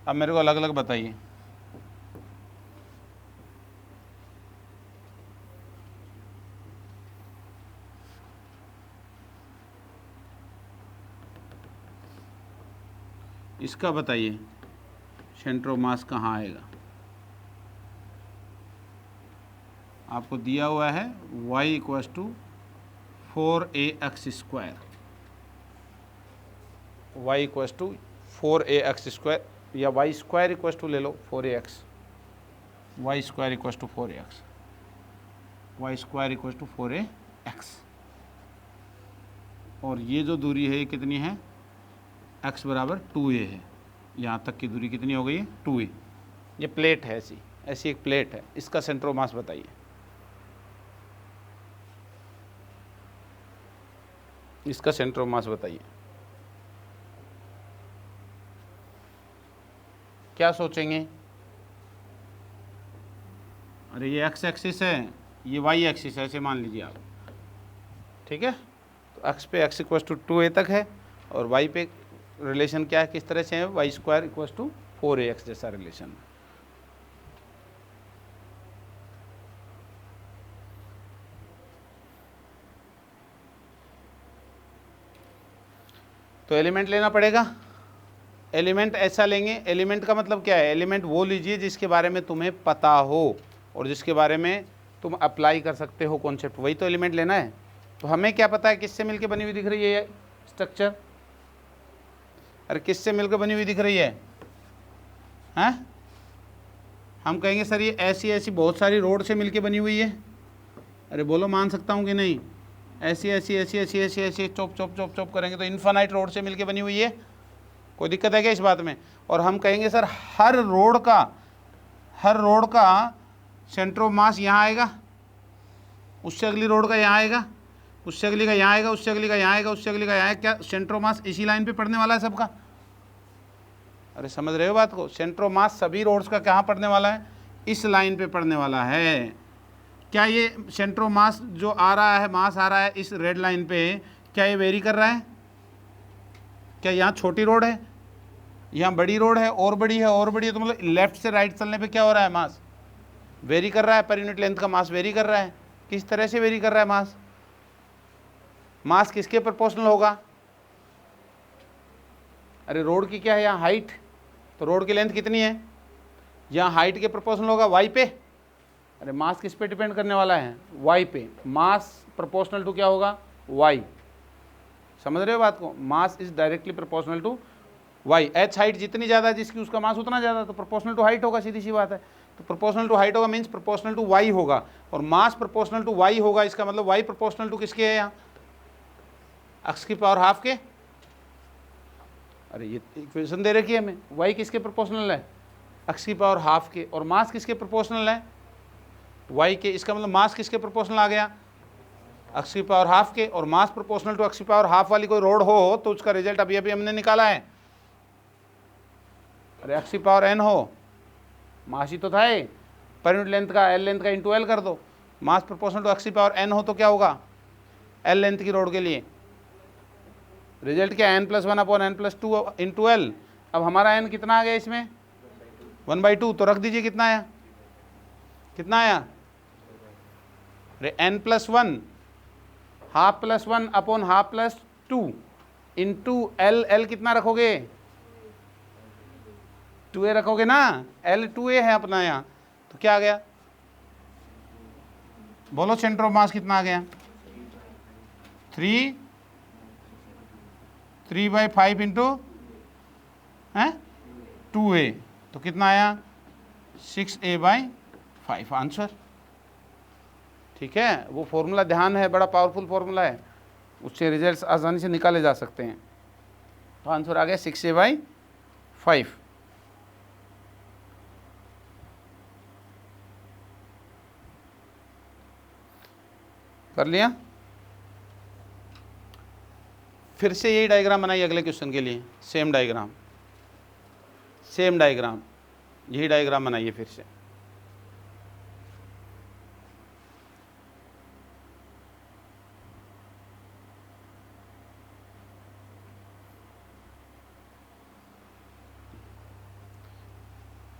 Speaker 1: अब मेरे को अलग अलग बताइए। इसका बताइए सेंटर ऑफ मास कहाँ आएगा, आपको दिया हुआ है y equals to 4ax², y equals to 4ax² या y² इक्वल्स टू ले लो 4ax, y² equals to 4ax, y² equals to 4ax, और ये जो दूरी है ये कितनी है, x बराबर 2a है, यहाँ तक की दूरी कितनी हो गई है, 2a। ये प्लेट है, ऐसी ऐसी एक प्लेट है, इसका सेंटर ऑफ मास बताइए, इसका सेंटर ऑफ मास बताइए। क्या सोचेंगे? अरे ये एक्स एक्सिस है, ये वाई एक्सिस है, ऐसे मान लीजिए आप, ठीक है। तो एक्स पे एक्स इक्वस टू 2a तक है, और वाई पे रिलेशन क्या है, किस तरह से है, Y square equals to 4ax जैसा रिलेशन है। तो एलिमेंट लेना पड़ेगा। एलिमेंट ऐसा लेंगे, एलिमेंट का मतलब क्या है, एलिमेंट वो लीजिए जिसके बारे में तुम्हें पता हो और जिसके बारे में तुम अप्लाई कर सकते हो कॉन्सेप्ट, वही तो एलिमेंट लेना है। तो हमें क्या पता है किससे मिलके बनी हुई दिख रही है ये स्ट्रक्चर? अरे किससे मिलकर बनी हुई दिख रही है? हैं? हम कहेंगे सर ये ऐसी ऐसी बहुत सारी रोड से मिलके बनी हुई है। अरे बोलो, मान सकता हूँ कि नहीं? ऐसी ऐसी ऐसी ऐसी ऐसी ऐसी चॉप चॉप चॉप चॉप करेंगे तो इन्फानाइट रोड से मिलके बनी हुई है। कोई दिक्कत है क्या इस बात में? और हम कहेंगे सर हर रोड का सेंटर ऑफ मास यहाँ आएगा, उससे अगली रोड का यहाँ आएगा, उससे अगली का यहाँ आएगा, उससे अगली का यहाँ आएगा, उससे अगली का यहाँ आएगा। क्या सेंटर ऑफ मास इसी लाइन पे पड़ने वाला है सबका? अरे समझ रहे हो बात को? सेंटर ऑफ मास सभी रोड्स का कहाँ पड़ने वाला है? इस लाइन पे पड़ने वाला है। क्या ये सेंटर ऑफ मास जो आ रहा है, मास आ रहा है इस रेड लाइन पे, क्या ये वेरी कर रहा है? क्या यहाँ छोटी रोड है, यहाँ बड़ी रोड है, और बड़ी है, और बड़ी है, तो मतलब लेफ्ट से राइट चलने पे क्या हो रहा है? मास वेरी कर रहा है, पर यूनिट लेंथ का मास वेरी कर रहा है। किस तरह से वेरी कर रहा है मास? मास किसके प्रोपोर्शनल होगा? अरे रोड की क्या है यहाँ हाइट, तो रोड की लेंथ कितनी है? यहाँ हाइट के प्रोपोर्शनल होगा वाई पे। अरे मास किस पे डिपेंड करने वाला है? वाई पे। मास प्रोपोर्शनल टू क्या होगा? वाई। समझ रहे हो बात को? Mass is directly proportional to Y. H height जितनी ज़्यादा है जिसकी, उसका मास उतना ज़्यादा, तो प्रोपोर्शनल टू हाइट होगा, सीधी सी बात है। तो प्रोपोर्शनल टू हाइट होगा मीन्स प्रोपोर्शनल टू वाई होगा, और मास प्रोपोर्शनल टू वाई होगा। इसका मतलब वाई प्रोपोर्शनल टू किसके है? यहाँ एक्स की पावर हाफ के। अरे ये इक्वेशन दे रखी है हमें, वाई किसके प्रोपोर्शनल है? एक्स की पावर हाफ के। और मास किसके प्रोपोर्शनल है? वाई के। इसका मतलब मास किसके प्रोपोर्शनल आ गया? एक्स की पावर हाफ के। और मास प्रोपोर्शनल टू एक्स की पावर हाफ वाली कोई रोड हो तो उसका रिजल्ट अभी अभी हमने निकाला है। अरे एक्स की पावर एन हो, मास ही तो था ये, पर यूनिट लेंथ का एल लेंथ का इंटू एल कर दो। मास प्रोपोर्शनल टू एक्स की पावर एन हो तो क्या होगा? एल लेंथ की रोड के लिए रिजल्ट क्या? N plus 1 upon N plus 2 into L. अब हमारा एन कितना आ गया इसमें? 1/2। तो रख दीजिए कितना आया? कितना आया? अरे N plus 1 half plus 1 upon half plus 2 into L. L कितना रखोगे? 2a रखोगे ना, एल 2a है अपना यहाँ। तो क्या आ गया? बोलो सेंटर ऑफ मास कितना आ गया? 3/5 इंटू 2a, तो कितना आया? 6a/5 answer. ठीक है, वो फॉर्मूला ध्यान है, बड़ा पावरफुल फॉर्मूला है, उससे रिजल्ट्स आसानी से निकाले जा सकते हैं। तो आंसर आ गया 6a/5। कर लिया? फिर से यही डायग्राम बनाइए अगले क्वेश्चन के लिए। सेम डायग्राम, सेम डायग्राम, यही डायग्राम बनाइए फिर से।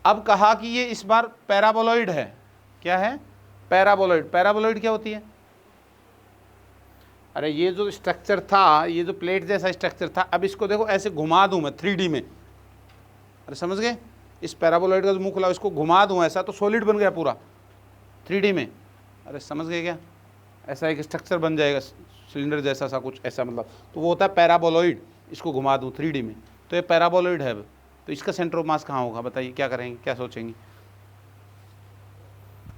Speaker 1: अब कहा कि ये इस बार पैराबोलॉइड है। क्या है? पैराबोलॉइड। पैराबोलॉइड क्या होती है? अरे ये जो स्ट्रक्चर था, ये जो प्लेट जैसा स्ट्रक्चर था, अब इसको देखो ऐसे घुमा दूं मैं 3D में। अरे समझ गए? इस पैराबोलॉइड का जो मुंह खुला इसको घुमा दूं ऐसा, तो सॉलिड बन गया पूरा 3D में। अरे समझ गए क्या? ऐसा एक स्ट्रक्चर बन जाएगा सिलेंडर जैसा सा कुछ, ऐसा मतलब, तो वो होता है पैराबोलॉइड। इसको घुमा दूं 3D में, तो ये पैराबोलॉइड है। तो इसका सेंटर ऑफ मास कहाँ होगा? बताइए, क्या करेंगे, क्या सोचेंगे?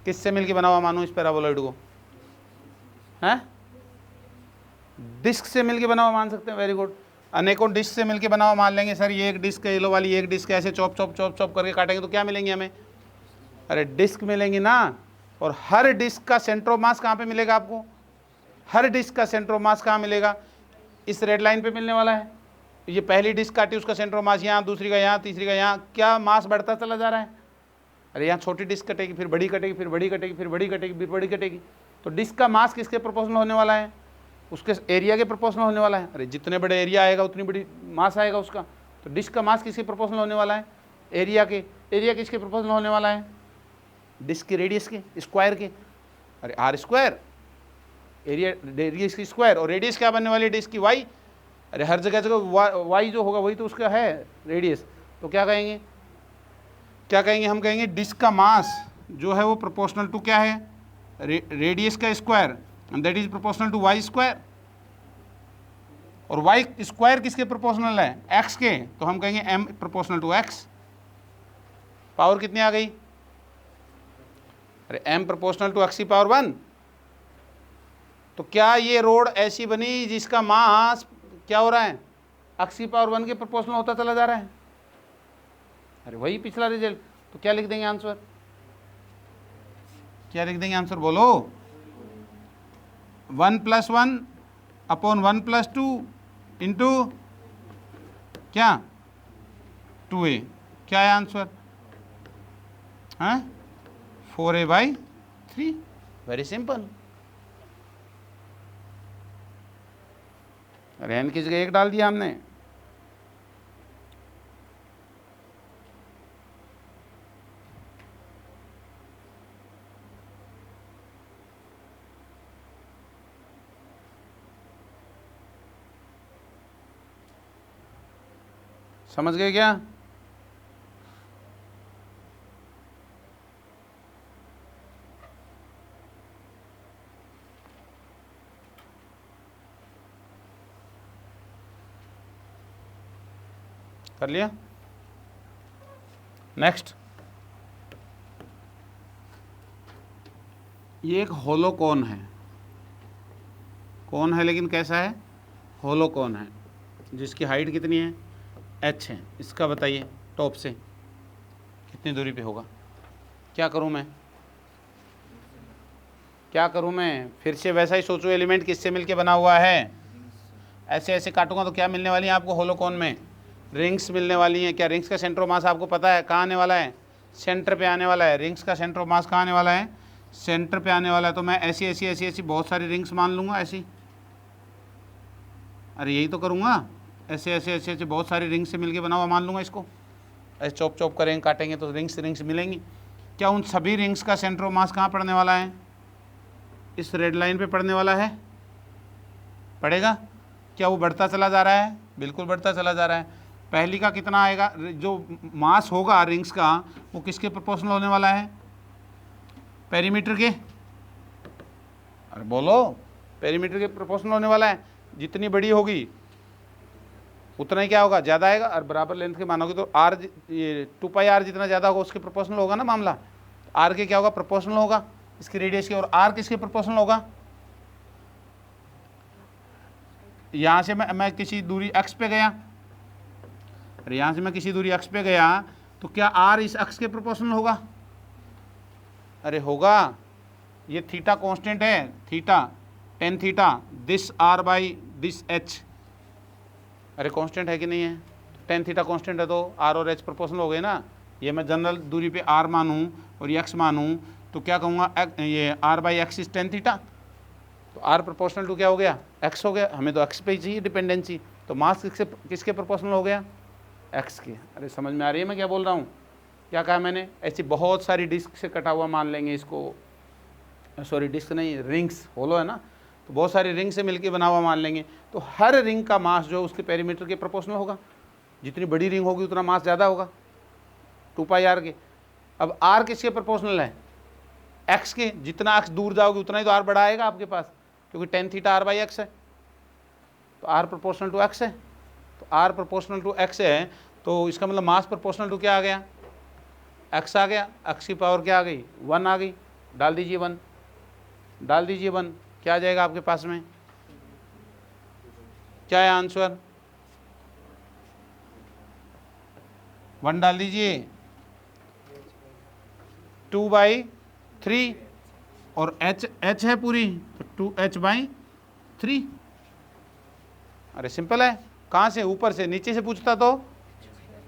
Speaker 1: किससे मिलके बना हुआ मानो इस पैराबोलॉइड को? हैं? डिस्क से मिलके बना हुआ मान सकते हैं। Very good. अनेकों डिस्क से मिलके बना हुआ मान लेंगे। सर ये एक डिस्क है, येलो वाली एक डिस्क है, ऐसे चॉप चॉप चॉप चॉप करके काटेंगे तो क्या मिलेंगे हमें? अरे डिस्क मिलेंगी ना। और हर डिस्क का सेंटर ऑफ मास कहाँ पे मिलेगा आपको? हर डिस्क का सेंटर ऑफ मास कहाँ मिलेगा? इस रेड लाइन पे मिलने वाला है। ये पहली डिस्क काटी, उसका सेंटर ऑफ मास यहाँ, दूसरी का यहाँ, तीसरी का यहाँ, क्या मास बढ़ता चला जा रहा है। अरे यहाँ छोटी डिस्क कटेगी, फिर बड़ी कटेगी, फिर बड़ी कटेगी, फिर बड़ी कटेगी, फिर बड़ी कटेगी, तो डिस्क का मास किसके प्रोपोर्शनल होने वाला है, उसके एरिया के प्रोपोर्शनल होने वाला है। अरे जितने बड़े एरिया आएगा उतनी बड़ी मास आएगा उसका, तो डिस्क का मास किसके प्रोपोर्शनल होने वाला है, एरिया के। एरिया किसके प्रोपोर्शनल होने वाला है, डिस्क के रेडियस के, स्क्वायर के। अरे आर स्क्वायर, एरिया रेडियस की स्क्वायर, और रेडियस क्या बनने वाली है, डिस्क की वाई। अरे हर जगह जगह वाई जो होगा वही तो उसका है रेडियस, तो क्या कहेंगे, क्या कहेंगे, हम कहेंगे डिस्क का मास जो है वो प्रोपोर्शनल टू क्या है, रेडियस का square, and that is proportional to Y square. और वाई स्क्वायर किसके प्रोपोर्शनल है, एक्स के, तो हम कहेंगे M proportional to X. Power कितनी आ गई, अरे एम प्रोपोर्शनल टू एक्स की पावर 1। तो क्या ये रोड ऐसी बनी जिसका मास क्या हो रहा है, एक्स की पावर 1 के प्रोपोर्शनल होता चला जा रहा है। अरे वही पिछला रिजल्ट, तो क्या लिख देंगे आंसर, क्या लिख देंगे आंसर, बोलो। 1 + 1 अपॉन 1 + 2 इंटू क्या 2a, क्या है आंसर, हाँ 4a/3। Very simple. अरे एन की जगह 1 डाल दिया हमने। समझ गए क्या, कर लिया। नेक्स्ट, ये एक होलो कोन है, कोन है लेकिन कैसा है, होलो कोन है, जिसकी हाइट कितनी है, h है। इसका बताइए टॉप से कितनी दूरी पे होगा। क्या करूं मैं, क्या करूं मैं, फिर से वैसा ही सोचो, एलिमेंट किससे मिलके बना हुआ है, ऐसे ऐसे काटूंगा तो क्या मिलने वाली है आपको, होलो कोन में रिंग्स मिलने वाली हैं। क्या रिंग्स का सेंटर ऑफ मास आपको पता है कहाँ आने वाला है, सेंटर पे आने वाला है। रिंग्स का सेंटर ऑफ मास कहाँ आने वाला है, सेंटर पे आने वाला है। तो मैं ऐसी ऐसी ऐसी ऐसी बहुत सारी रिंग्स मान लूँगा ऐसी, अरे यही तो करूँगा, ऐसे ऐसे ऐसे ऐसे बहुत सारी रिंग्स से मिलके बना हुआ मान लूँगा इसको। ऐसे चॉप चॉप करेंगे, काटेंगे तो रिंग्स मिलेंगी। क्या उन सभी रिंग्स का सेंटर ऑफ मास कहाँ पड़ने वाला है, इस रेड लाइन पे पड़ने वाला है, पड़ेगा। क्या वो बढ़ता चला जा रहा है, बिल्कुल बढ़ता चला जा रहा है। पहली का कितना आएगा, जो मास होगा रिंग्स का वो किसके प्रोपोर्शनल होने वाला है, पेरीमीटर के। अरे बोलो, पेरीमीटर के प्रोपोर्शनल होने वाला है। जितनी बड़ी होगी उतना ही क्या होगा, ज़्यादा आएगा। और बराबर लेंथ के मानोगे तो आर, ये 2πr जितना ज़्यादा होगा उसके प्रोपोर्शनल होगा ना मामला। आर के क्या होगा, प्रोपोर्शनल होगा इसकी रेडियस के। और आर किसके प्रोपोर्शनल होगा, यहाँ से मैं किसी दूरी x पे गया, अरे यहाँ से मैं किसी दूरी x पे गया तो क्या r इस अक्ष के प्रोपोर्शनल होगा, अरे होगा। ये थीटा कांस्टेंट है, theta tan theta, this r by this h, अरे कांस्टेंट है कि नहीं है, tan थीटा कांस्टेंट है तो r और h प्रोपोर्शनल हो गए ना। ये मैं जनरल दूरी पे r मानूँ और ये x मानूँ तो क्या कहूँगा, ये r by x is tan theta, तो r प्रोपोर्शनल टू क्या हो गया, x हो गया। हमें तो x पे ही चाहिए डिपेंडेंसी, तो मास किसके प्रोपोर्शनल हो गया, x के। अरे समझ में आ रही है मैं क्या बोल रहा हूँ, क्या कहा मैंने, ऐसी बहुत सारी डिस्क से कटा हुआ मान लेंगे इसको, सॉरी डिस्क नहीं, रिंग्स, होलो है ना, तो बहुत सारी रिंग से मिलके बना हुआ मान लेंगे। तो हर रिंग का मास जो उसके पेरीमीटर के प्रोपोर्शनल होगा। जितनी बड़ी रिंग होगी उतना मास ज़्यादा होगा 2πr के। अब r किसके प्रोपोर्शनल है, x के। जितना x दूर जाओगे उतना ही तो r बड़ा आएगा आपके पास, क्योंकि tan theta r by x है, तो r प्रोपोर्शनल टू x है। तो r प्रोपोर्शनल टू x है, तो इसका मतलब मास प्रोपोर्शनल टू क्या आ गया, x आ गया। x की पावर क्या आ गई, 1 आ गई। डाल दीजिए 1, डाल दीजिए 1, क्या आ जाएगा आपके पास में, क्या है आंसर, 1 डाल दीजिए, 2/3 और h है पूरी, तो 2h/3। अरे सिंपल है, कहाँ से? ऊपर से। नीचे से पूछता तो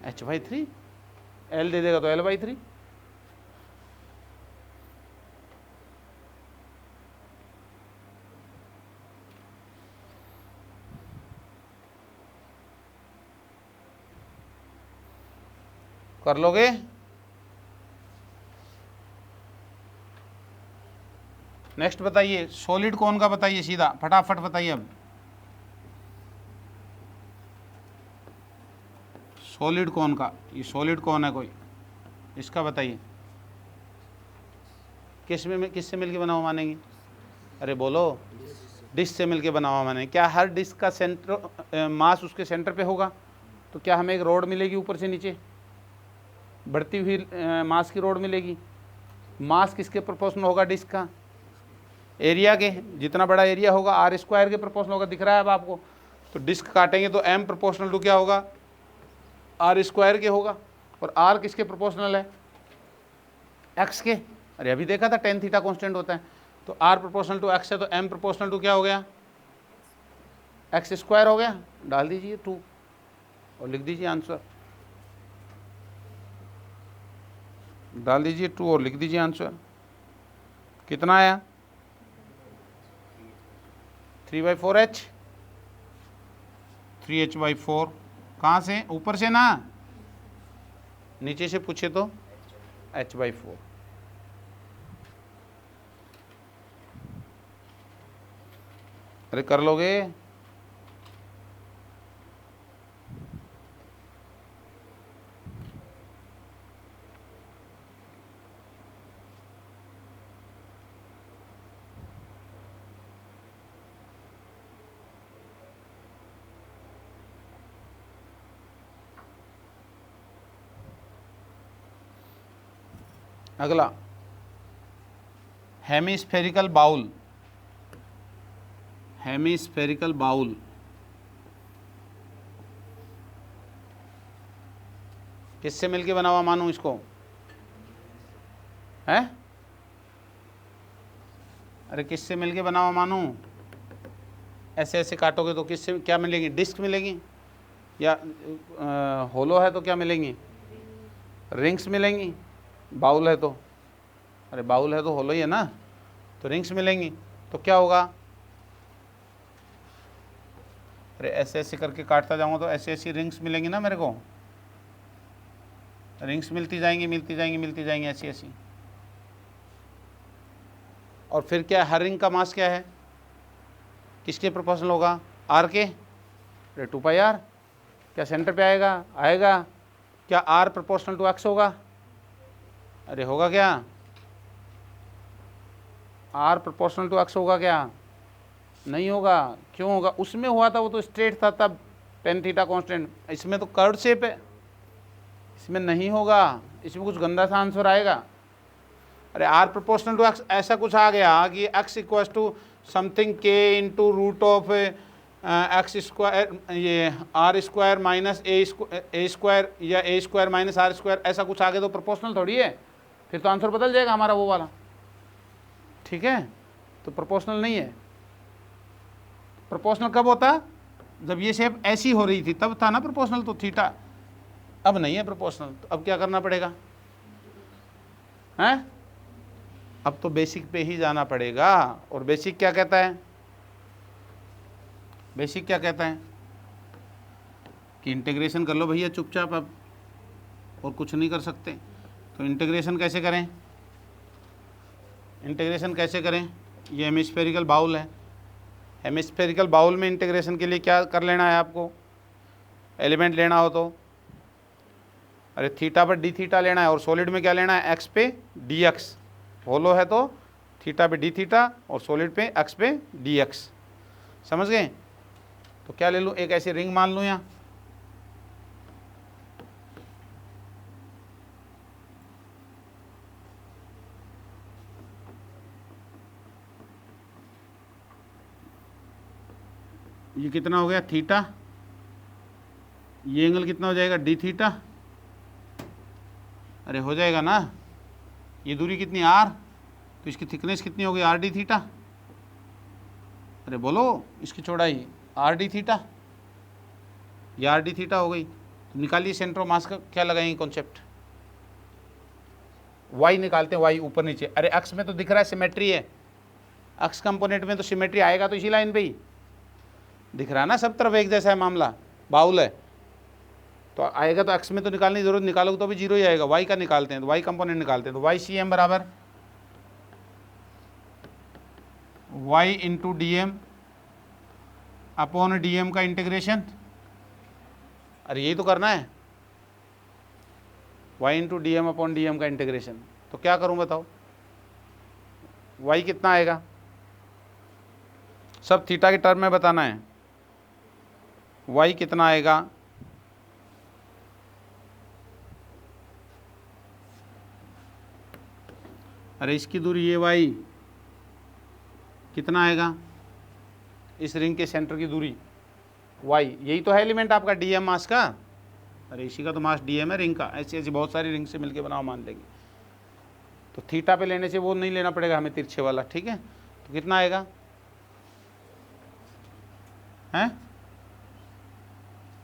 Speaker 1: h/3, l दे देगा तो l/3। कर लोगे? नेक्स्ट बताइए, सॉलिड कौन का बताइए, सीधा फटाफट बताइए। अब सॉलिड कौन का, ये सॉलिड कौन है कोई, इसका बताइए। किससे मिलके बना हुआ मानेंगे? अरे बोलो, डिस्क से मिलके बना हुआ मानेंगे। क्या हर डिस्क का सेंटर मास उसके सेंटर पे होगा? तो क्या हमें एक रोड मिलेगी ऊपर से नीचे, बढ़ती हुई मास की रोड मिलेगी? मास किसके प्रोपोर्शनल होगा? डिस्क का एरिया के। जितना बड़ा एरिया होगा r² के प्रोपोर्शनल होगा। दिख रहा है अब आपको? तो डिस्क काटेंगे तो m प्रोपोर्शनल टू क्या होगा? r² के होगा। और r किसके प्रोपोर्शनल है? x के। अरे अभी देखा था tan थीटा कांस्टेंट होता है। तो r प्रोपोर्शनल टू x है, तो m प्रोपोर्शनल टू क्या हो गया? x² हो गया। डाल दीजिए 2 और लिख दीजिए आंसर। डाल दीजिए 2 और लिख दीजिए आंसर। कितना आया? 3/4h, 3h/4। कहाँ से? ऊपर से ना, नीचे से पूछे तो h/4। अरे कर लोगे? अगला, हेमिस्फेरिकल बाउल। हेमिस्फेरिकल बाउल किससे मिलके बना हुआ मानूं इसको? है? अरे किससे मिलके बना हुआ मानूं? ऐसे ऐसे काटोगे तो किससे क्या मिलेगी? डिस्क मिलेगी, या होलो है तो क्या मिलेंगी? रिंग्स मिलेंगी। बाउल है तो, अरे बाउल है तो होलो ही है ना, तो रिंग्स मिलेंगी। तो क्या होगा? अरे ऐसे ऐसे करके काटता जाऊंगा तो ऐसे ऐसी रिंग्स मिलेंगी ना मेरे को। रिंग्स मिलती जाएंगी, मिलती जाएंगी, मिलती जाएंगी, ऐसी ऐसी। और फिर क्या, हर रिंग का मास क्या है? किसके प्रोपोर्शनल होगा? आर के। अरे 2πr। क्या सेंटर पे आएगा? आएगा। क्या आर प्रोपोर्शनल टू एक्स होगा? अरे होगा क्या? आर प्रोपोर्शनल टू एक्स होगा क्या? नहीं होगा। क्यों होगा? उसमें हुआ था वो तो स्ट्रेट था तब tan थीटा कांस्टेंट। इसमें तो कर्व शेप है, इसमें नहीं होगा। इसमें कुछ गंदा सा आंसर आएगा। अरे आर प्रोपोर्शनल टू एक्स ऐसा कुछ आ गया कि x equals to something k into root of x², ये r² माइनस a² या a² माइनस r², ऐसा कुछ आ गया तो प्रोपोर्शनल थोड़ी है। फिर तो आंसर बदल जाएगा हमारा वो वाला। ठीक है, तो प्रोपोर्शनल नहीं है। प्रोपोर्शनल कब होता? जब ये शेप ऐसी हो रही थी तब था ना प्रोपोर्शनल, तो थीटा। अब नहीं है प्रोपोर्शनल, तो अब क्या करना पड़ेगा? हैं? अब तो बेसिक पे ही जाना पड़ेगा। और बेसिक क्या कहता है? बेसिक क्या कहता है कि इंटीग्रेशन कर लो भैया चुपचाप अब, और कुछ नहीं कर सकते। तो इंटीग्रेशन कैसे करें? इंटीग्रेशन कैसे करें? ये हेमिस्फेरिकल बाउल है। हेमिस्फेरिकल बाउल में इंटीग्रेशन के लिए क्या कर लेना है आपको? एलिमेंट लेना हो तो अरे थीटा पर डी थीटा लेना है, और सॉलिड में क्या लेना है? एक्स पे डी एक्स। होलो है तो थीटा पे डी थीटा और सॉलिड पे एक्स पे डी एक्स। समझ गए? तो क्या ले लूँ? एक ऐसी रिंग मान लूँ यहाँ, ये कितना हो गया? थीटा। ये एंगल कितना हो जाएगा? D theta. अरे हो जाएगा ना। ये दूरी कितनी? आर, तो इसकी थिकनेस कितनी होगी? Are D theta. अरे बोलो, इसकी चौड़ाई आर डी थीटा। ये आर डी थीटा हो गई। तो निकालिए सेंटर ऑफ मास का क्या लगाएंगे कॉन्सेप्ट, वाई निकालते हैं, वाई ऊपर नीचे। अरे अक्ष में तो दिख रहा है सिमेट्री है, अक्ष कंपोनेंट में तो सिमेट्री आएगा तो इसी लाइन पे ही दिख रहा है ना, सब तरफ एक जैसा है मामला, बाउल है तो आएगा तो अक्ष में तो निकालने की जरूरत, निकालोगे तो भी जीरो ही आएगा। वाई का निकालते हैं तो वाई कंपोनेंट निकालते हैं, तो वाई सी एम बराबर Y into D M upon D M का इंटीग्रेशन। अरे यही तो करना है, Y into D M upon D M का इंटीग्रेशन। तो क्या करूं बताओ, वाई कितना आएगा, सब थीटा के टर्म में बताना है, वाई कितना आएगा, अरे इसकी दूरी ये वाई कितना आएगा, इस रिंग के सेंटर की दूरी वाई, यही तो है एलिमेंट आपका डीएम मास का। अरे इसी का तो मास डीएम है रिंग का, ऐसी ऐसी बहुत सारी रिंग से मिलके बनाओ मान लेंगे। तो थीटा पे लेने से वो नहीं लेना पड़ेगा हमें तिरछे वाला, ठीक है। तो कितना आएगा हैं,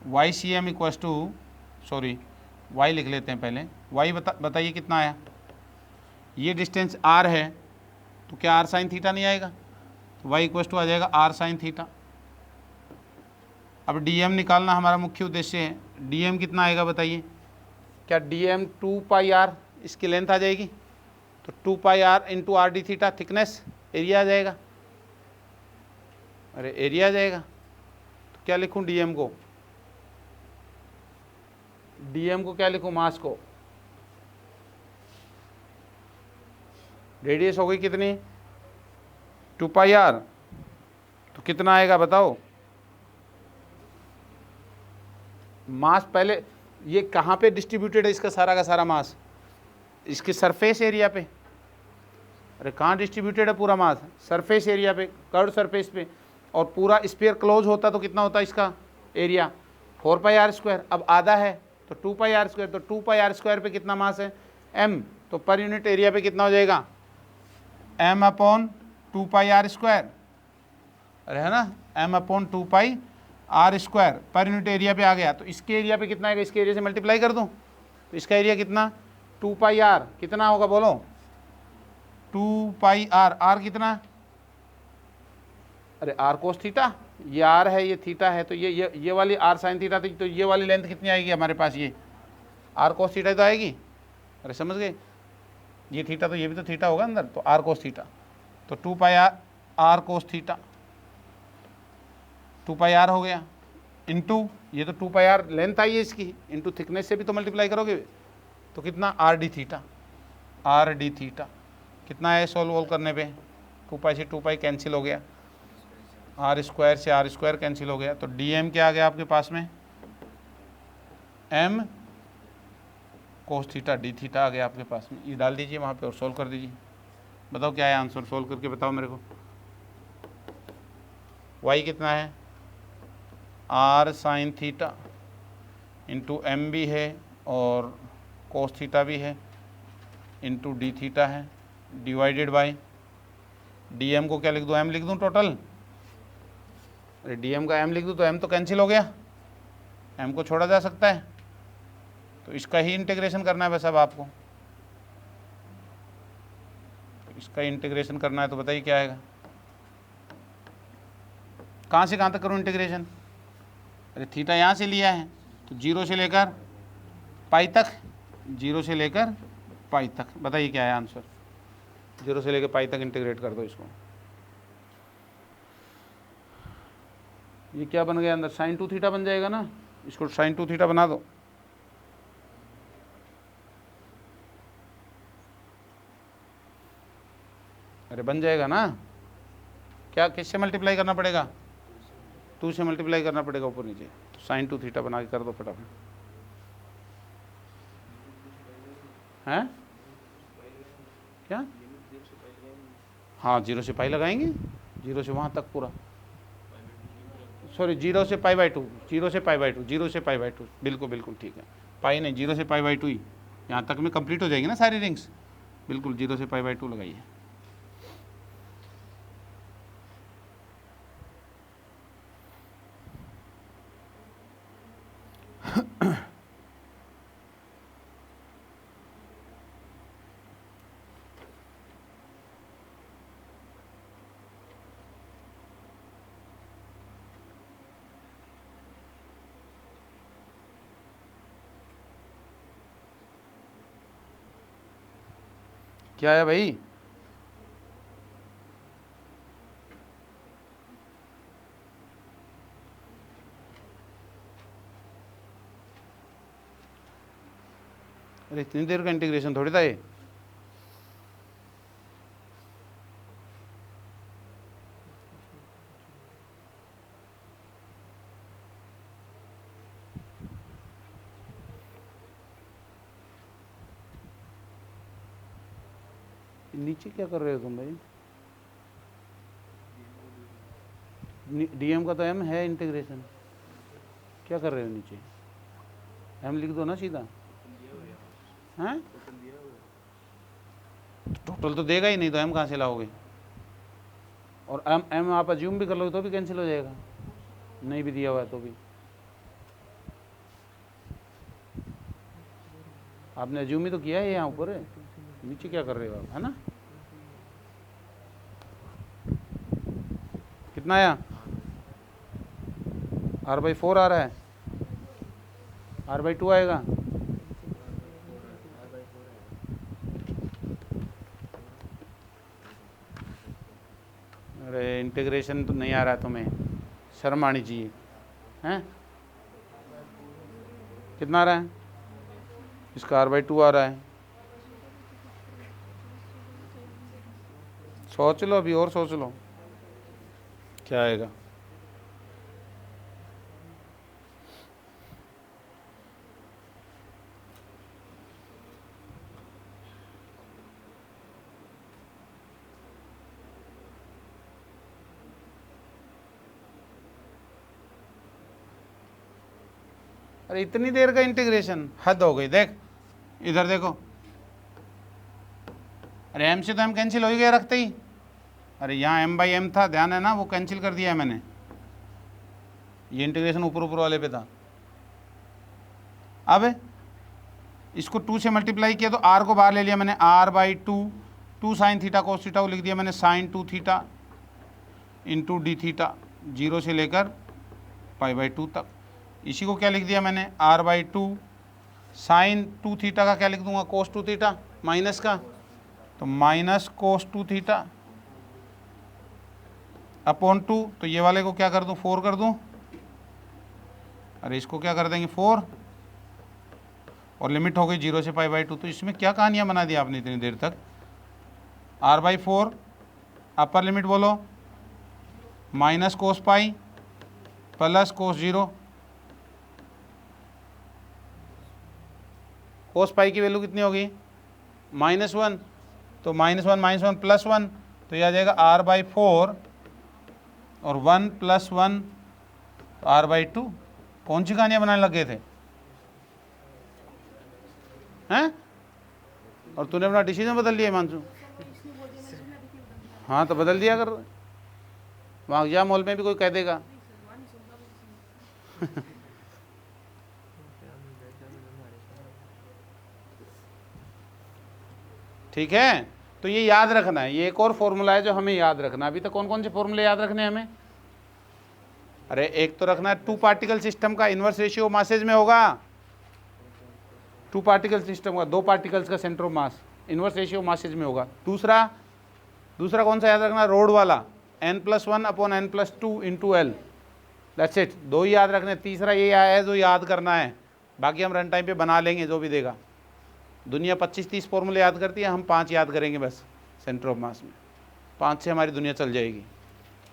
Speaker 1: Y C M equals to, sorry Y लिख लेते हैं पहले, वाई बताइए कितना आया, ये डिस्टेंस आर है तो क्या आर साइन थीटा नहीं आएगा, तो वाई इक्वस टू आ जाएगा आर साइन थीटा। अब डी एम निकालना हमारा मुख्य उद्देश्य है, डी एम कितना आएगा बताइए, क्या डी एम 2 पाई आर इसकी लेंथ आ जाएगी, तो 2 pi R into R D theta thickness, area आ जाएगा। अरे एरिया आ जाएगा तो क्या लिखूं डी एम को, डी एम को क्या लिखूं, मास को, रेडियस हो गई कितनी 2 पाई आर, तो कितना आएगा बताओ, मास पहले ये कहाँ पे डिस्ट्रीब्यूटेड है इसका सारा का सारा मास, इसके सरफेस एरिया पे। अरे कहाँ डिस्ट्रीब्यूटेड है पूरा मास, सरफेस एरिया पे, कर्व सरफेस पे, और पूरा स्फीयर क्लोज होता तो कितना होता इसका एरिया 4 पाई आर स्क्वायर, अब आधा है तो 2 पाई आर स्क्वायर, तो 2 पाई आर स्क्वायर पे कितना मास है m, तो पर यूनिट एरिया पे कितना हो जाएगा m upon 2 pi R square, अरे है ना m upon 2 pi R square पर यूनिट एरिया पे आ गया। तो इसके एरिया पे कितना आएगा, इसके एरिया से मल्टीप्लाई कर दूं तो इसका एरिया कितना 2 पाई आर, कितना होगा बोलो 2 पाई आर, आर कितना, अरे आर कोस थीटा, ये आर है ये थीटा है, तो ये वाली आर साइन थीटा थी, तो ये वाली लेंथ कितनी आएगी हमारे पास, ये आर कोस थीटा तो आएगी। अरे समझ गए, ये थीटा तो ये भी तो थीटा होगा अंदर, तो आर कोस थीटा, तो 2 pi R cos theta 2 pi R हो गया, इंटू ये तो 2 पाई आर लेंथ आई है इसकी, इंटू थिकनेस से भी तो मल्टीप्लाई करोगे, तो कितना are D theta, are D theta कितना है सॉल्व करने पे, 2 पाई से 2 पाई कैंसिल हो गया, आर स्क्वायर से आर स्क्वायर कैंसिल हो गया, तो डी एम क्या आ गया आपके पास में M cos theta D theta आ गया आपके पास में, ये डाल दीजिए वहाँ पे और सोल्व कर दीजिए। बताओ क्या है आंसर, सोल्व करके बताओ मेरे को। वाई कितना है R sine theta into M भी है और कोस थीटा भी है इंटू डी थीटा है, डिवाइडेड बाय डी एम को क्या लिख दूँ, एम लिख दूँ टोटल, अरे डी एम का एम लिख दूँ तो एम तो कैंसिल हो गया, एम को छोड़ा जा सकता है, तो इसका ही इंटीग्रेशन करना है बस अब आपको, इसका इंटीग्रेशन करना है, तो बताइए क्या आएगा, कहाँ से कहाँ तक करूँ इंटीग्रेशन, अरे थीटा यहाँ से लिया है तो 0 से लेकर पाई तक, 0 से लेकर पाई तक, बताइए क्या है आंसर, 0 से लेकर पाई तक इंटीग्रेट कर दो इसको, ये क्या बन गया अंदर साइन 2 थीटा बन जाएगा ना, इसको साइन 2 थीटा बना दो, अरे बन जाएगा ना, क्या किससे मल्टीप्लाई करना पड़ेगा 2 से मल्टीप्लाई करना पड़ेगा ऊपर नीचे, तो साइन 2 थीटा बना के कर दो फटाफट, हैं क्या, हाँ 0 से पाई लगाएंगे, 0 से वहाँ तक पूरा, सॉरी 0 से पाई बाई 2, 0 से पाई बाई 2, 0 से पाई बाई 2, बिल्कुल बिल्कुल ठीक है, पाई नहीं 0 से पाई बाई 2 ही, यहाँ तक में कंप्लीट हो जाएगी ना सारी रिंग्स, बिल्कुल 0 से पाई बाई 2 लगाइए। क्या है भाई? अरे इतनी देर का इंटीग्रेशन थोड़ी था ये। नीचे क्या कर रहे हो तुम भाई? डीएम का तो एम है इंटीग्रेशन, क्या कर रहे हो नीचे? एम लिख दो ना सीधा। हैं? टोटल तो देगा ही नहीं, तो एम कहाँ से लाओगे? और एम एम आप अज्यूम भी कर लो तो भी कैंसिल हो जाएगा, नहीं भी दिया हुआ है तो भी। आपने अज्यूम ही तो किया है यहाँ ऊपर है, नीचे क्या कर रहे हो आप, है ना? कितना आया? R/4 आ रहा है, R/2 आएगा। अरे इंटीग्रेशन तो नहीं आ रहा तुम्हें, शर्म आनी चाहिए। हैं? कितना आ रहा है? इसका R/2 आ रहा है। सोच लो अभी, और सोच लो क्या आएगा। अरे इतनी देर का इंटीग्रेशन हद हो गई। देख इधर देखो, अरे एम से तो एम कैंसिल हो ही गया रखते ही। अरे यहाँ m/m था, ध्यान है ना, वो कैंसिल कर दिया है मैंने। ये इंटीग्रेशन ऊपर ऊपर वाले पे था। अब इसको 2 से मल्टीप्लाई किया तो r को बाहर ले लिया मैंने, r/2, 2 sine theta cos theta को लिख दिया मैंने sine 2 theta into D theta, 0 से लेकर π/2 तक। इसी को क्या लिख दिया मैंने, r/2 साइन 2 थीटा का क्या लिख दूंगा, कोस 2 थीटा माइनस का, तो माइनस कोस 2 थीटा अपॉन 2। तो ये वाले को क्या कर दूं, 4 कर दूं। अरे इसको क्या कर देंगे, 4, और लिमिट हो गई 0 से π/2। तो इसमें क्या कहानियां बना दी आपने इतनी देर तक। r/4 अपर लिमिट बोलो, minus cos pi plus cos 0। कोस पाई की वैल्यू कितनी होगी, -1, तो -1 -1 +1, तो यह आ जाएगा r/4 और 1 + 1 तो r/2। कौन सी कहानियां बनाने लग गए थे हैं? और तूने अपना डिसीजन बदल लिया हिमांशु। हाँ तो बदल दिया कर, वहाँ जा मॉल में भी कोई कह देगा। ठीक है, तो ये याद रखना है, ये एक और फॉर्मूला है जो हमें याद रखना है। अभी तक कौन कौन से फॉर्मूले याद रखने हैं हमें? अरे एक तो रखना है 2 पार्टिकल सिस्टम का इन्वर्स रेशियो मासेज में होगा। 2 पार्टिकल सिस्टम का 2 पार्टिकल्स का centre of mass inverse ratio masses में होगा। दूसरा कौन सा याद रखना, रोड वाला, n+1 upon n+2 into L, that's it. 2 ही याद रखने। तीसरा ये है जो याद करना है, बाकी हम रन टाइम पे बना लेंगे जो भी देगा। दुनिया 25-30 फॉर्मूले याद करती है, हम 5 याद करेंगे बस सेंटर ऑफ मास में। 5 से हमारी दुनिया चल जाएगी।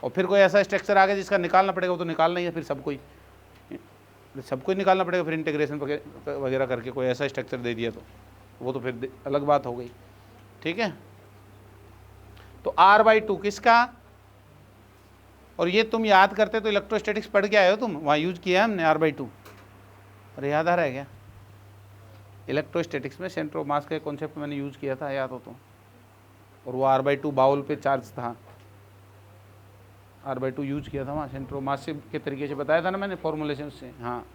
Speaker 1: और फिर कोई ऐसा स्ट्रक्चर आ गया जिसका निकालना पड़ेगा, वो तो निकालना ही है, फिर सबको ही निकालना पड़ेगा। फिर इंटीग्रेशन वगैरह करके कोई ऐसा स्ट्रक्चर दे दिया तो वो तो फिर अलग बात हो गई। ठीक है, तो r/2 किसका, और ये तुम याद करते तो इलेक्ट्रोस्टैटिक्स पढ़ के आए हो तुम, वहाँ यूज किया है हमने r/2। अरे याद आ रहा है क्या? इलेक्ट्रोस्टैटिक्स में सेंटर ऑफ मास का कॉन्सेप्ट मैंने यूज किया था, याद हो तो। और वो r/2 बाउल पे चार्ज था, r/2 यूज किया था वहाँ, सेंटर ऑफ मास के तरीके से बताया था ना मैंने फॉर्मुलेशन से। हाँ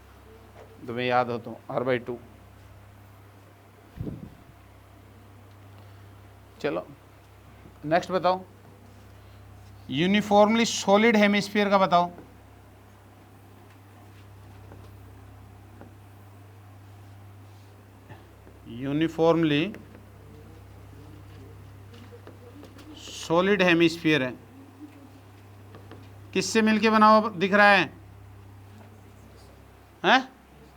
Speaker 1: तुम्हें याद हो तो r/2। चलो नेक्स्ट बताओ, यूनिफॉर्मली सॉलिड हेमिस्फीयर का बताओ। यूनिफॉर्मली सॉलिड हेमिस्फीयर है, किससे मिलके बना हुआ दिख रहा है? हैं?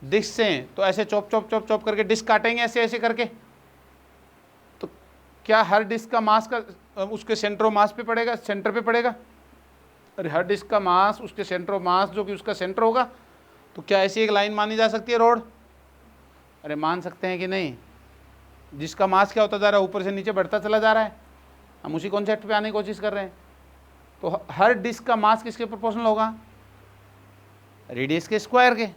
Speaker 1: डिस्क से। तो ऐसे चॉप चॉप चॉप चॉप करके डिस्क काटेंगे ऐसे ऐसे करके, तो क्या हर डिस्क का मास का उसके सेंटर ऑफ मास पे पड़ेगा, सेंटर पे पड़ेगा? अरे हर डिस्क का मास उसके सेंटर ऑफ मास जो कि उसका सेंटर होगा, तो क्या ऐसी एक लाइन मानी जा सकती है रोड? अरे मान सकते हैं कि नहीं? जिसका मास क्या होता जा रहा है, ऊपर से नीचे बढ़ता चला जा रहा है। हम उसी कॉन्सेप्ट पे आने की कोशिश कर रहे हैं। तो हर डिस्क का मास किसके प्रोपोर्शनल होगा? रेडियस के स्क्वायर के।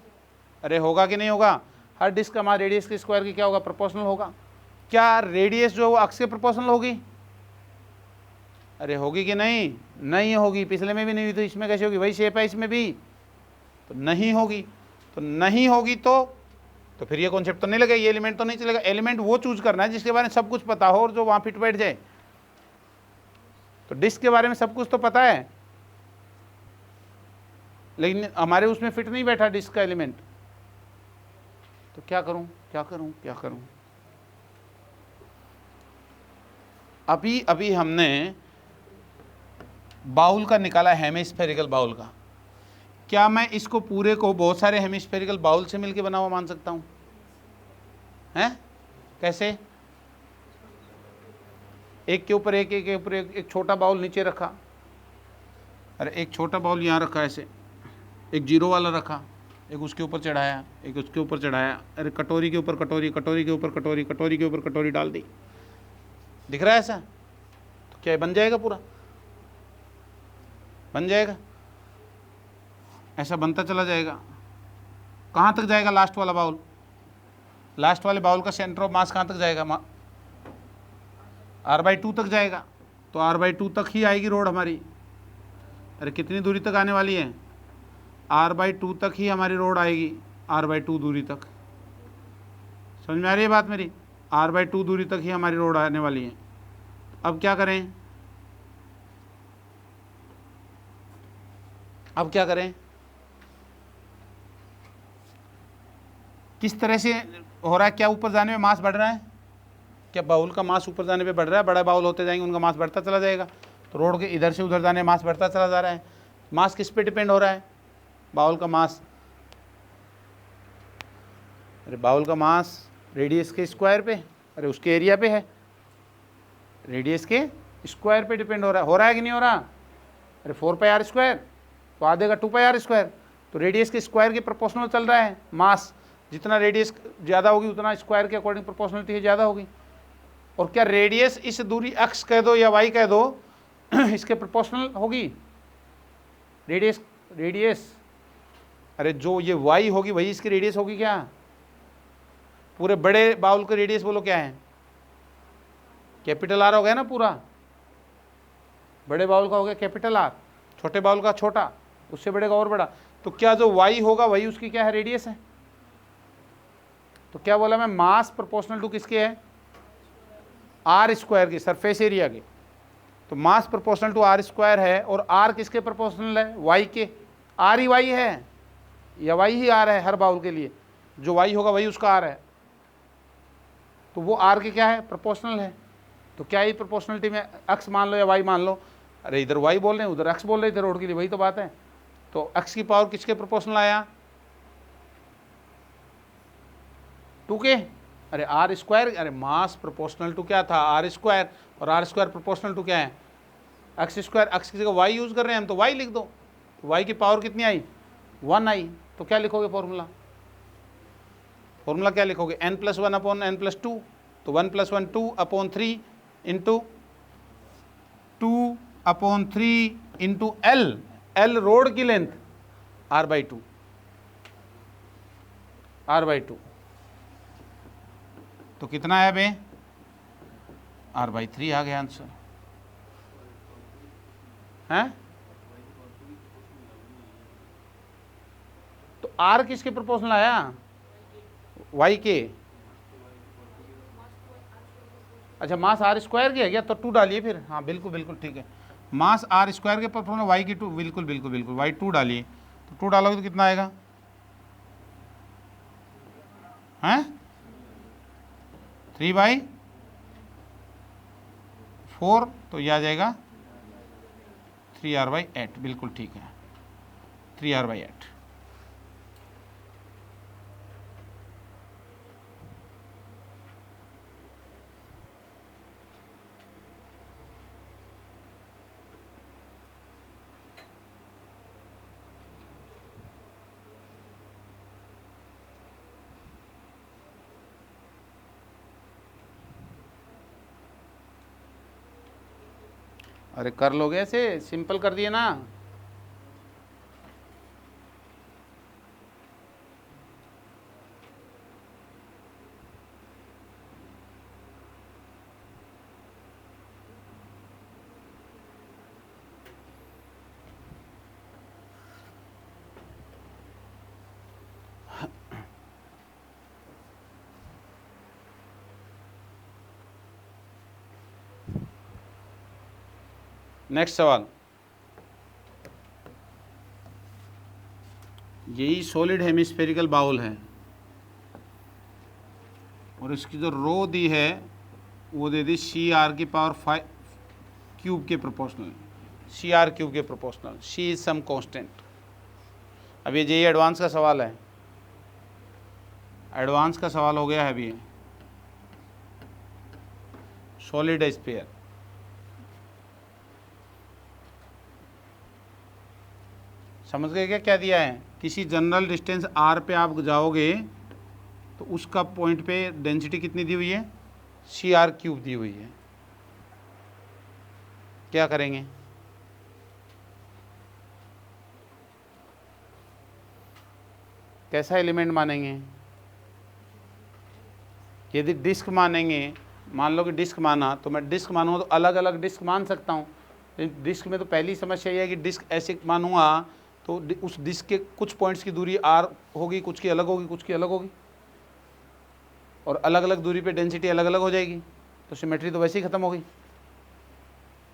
Speaker 1: अरे होगा कि नहीं होगा? हर डिस्क का मास रेडियस के स्क्वायर के क्या होगा? प्रोपोर्शनल होगा। क्या रेडियस जो अक्ष के प्रोपोर्शनल होगी? अरे होगी कि नहीं? नहीं होगी। पिछले में भी नहीं हुई, तो इसमें कैसे होगी? वही शेप है इसमें भी, तो नहीं होगी। तो नहीं होगी तो फिर ये कॉन्सेप्ट तो नहीं लगेगा, ये एलिमेंट तो नहीं चलेगा। एलिमेंट वो चूज करना है जिसके बारे में सब कुछ पता हो और जो वहां फिट बैठ जाए। तो डिस्क के बारे में सब कुछ तो पता है, लेकिन हमारे उसमें फिट नहीं बैठा डिस्क का एलिमेंट। तो क्या करूं, क्या करूं, क्या करूं? अभी अभी हमने बाउल का निकाला, हेमिस्फेरिकल बाउल का। क्या मैं इसको पूरे को बहुत सारे हेमिस्फेरिकल बाउल से मिलकर बना हुआ मान सकता हूं? हैं? कैसे? एक के ऊपर एक, एक के ऊपर एक छोटा बाउल नीचे रखा। अरे एक छोटा बाउल यहाँ रखा ऐसे, एक जीरो वाला रखा, एक उसके ऊपर चढ़ाया, एक उसके ऊपर चढ़ाया। अरे कटोरी के ऊपर कटोरी, कटोरी के ऊपर कटोरी, कटोरी के ऊपर कटोरी डाल दी। दिख रहा है ऐसा? तो क्या बन जाएगा? पूरा बन जाएगा। ऐसा बनता चला जाएगा। कहाँ तक जाएगा लास्ट वाला बाउल? लास्ट वाले बाउल का सेंटर ऑफ मास कहाँ तक जाएगा? r/2 तक जाएगा। तो r/2 तक ही आएगी रोड हमारी। अरे कितनी दूरी तक आने वाली है? r/2 तक ही हमारी रोड आएगी, r/2 दूरी तक। समझ में आ रही है बात मेरी? r/2 दूरी तक ही हमारी रोड आने वाली है। अब क्या करें? अब क्या करें? किस तरह से हो रहा है? क्या ऊपर जाने में मास बढ़ रहा है? क्या बाउल का मास ऊपर जाने पे बढ़ रहा है? बड़ा बाउल होते जाएंगे उनका मास बढ़ता चला जाएगा। तो रोड के इधर से उधर जाने में मास बढ़ता चला जा रहा है। मास किस पे डिपेंड हो रहा है? बाउल का मास। अरे बाउल का मास रेडियस के स्क्वायर पे, अरे उसके एरिया पे है, रेडियस के स्क्वायर पे डिपेंड हो रहा है। हो रहा है कि नहीं हो रहा? अरे 4πr², तो आ देगा 2πr²। तो रेडियस के स्क्वायर के प्रोपोर्शनल चल रहा है मास। जितना रेडियस ज़्यादा होगी उतना स्क्वायर के अकॉर्डिंग प्रोपोर्शनलिटी ज़्यादा होगी। और क्या रेडियस इस दूरी एक्स कह दो या वाई कह दो इसके प्रोपोर्शनल होगी? रेडियस अरे जो ये वाई होगी वही इसकी रेडियस होगी क्या? पूरे बड़े बाउल का रेडियस बोलो क्या है? कैपिटल आर हो गया ना पूरा। बड़े बाउल का हो गया कैपिटल आर, छोटे बाउल का छोटा, उससे बड़े का और बड़ा। तो क्या जो वाई होगा वही उसकी क्या है? रेडियस है। तो क्या बोला मैं? मास प्रोपोर्शनल टू किसके है? r² की, सरफेस एरिया के। तो मास प्रोपोर्शनल टू r² है, और r किसके प्रोपोर्शनल है? y के। r ही y है या y ही r है? हर बाउल के लिए जो y होगा वही उसका r है। तो वो r के क्या है? प्रोपोर्शनल है। तो क्या ही प्रोपोर्शनलिटी में x मान लो या y मान लो? अरे इधर y बोल रहे हैं उधर x बोल रहे थे रोड के लिए, वही तो बात है। तो x की पावर किसके प्रोपोर्शनल आया? 2 के। अरे r², अरे मास प्रोपोर्शनल टू क्या था? r², और r² प्रोपोर्शनल टू क्या है? x²। x की जगह y यूज कर रहे हैं हम, तो y लिख दो। y की पावर कितनी आई? 1 आई। तो क्या लिखोगे फॉर्मूला? फॉर्मूला क्या लिखोगे? n+1/n+2। तो 1+1 2/3 इंटू 2/3 इंटू l रोड की लेंथ r/2, r/2। तो कितना है बे? r/3 आ गया आंसर। हैं? तो r किसके प्रोपोर्शनल आया? y के। अच्छा मास r² के है क्या? तो 2 डालिए फिर। हाँ बिल्कुल बिल्कुल ठीक है। मास r² के प्रोपोर्शनल y की 2, बिल्कुल बिल्कुल बिल्कुल y 2 डालिए। तो 2 डालोगे तो कितना आएगा? हैं? 3/4। तो यह आ जाएगा 3r/8 बिल्कुल ठीक है, 3r/8। अरे कर लोगे, ऐसे सिंपल कर दिए ना। नेक्स्ट सवाल, यही सॉलिड हेमिस्फेरिकल बाउल है और इसकी जो रो दी है वो दे दी CR⁵ क्यूब के प्रोपोर्शनल, CR³ के proportional, C is some constant. अब ये जेई एडवांस का सवाल है, एडवांस का सवाल हो गया है अभी, सॉलिड स्फीयर। समझ गए क्या क्या दिया है? किसी जनरल डिस्टेंस r पे आप जाओगे तो उसका पॉइंट पे डेंसिटी कितनी दी हुई है? CR³ दी हुई है। क्या करेंगे? कैसा एलिमेंट मानेंगे? यदि डिस्क मानेंगे, मान लो कि डिस्क माना, तो मैं डिस्क मानूंगा तो अलग अलग डिस्क मान सकता हूँ। डिस्क में तो पहली समस्या यह है कि डिस्क ऐसे मानूंगा तो उस डिस्क के कुछ पॉइंट्स की दूरी r होगी, कुछ की अलग होगी, कुछ की अलग होगी, और अलग अलग दूरी पे डेंसिटी अलग अलग हो जाएगी, तो सिमेट्री तो वैसे ही खत्म होगी।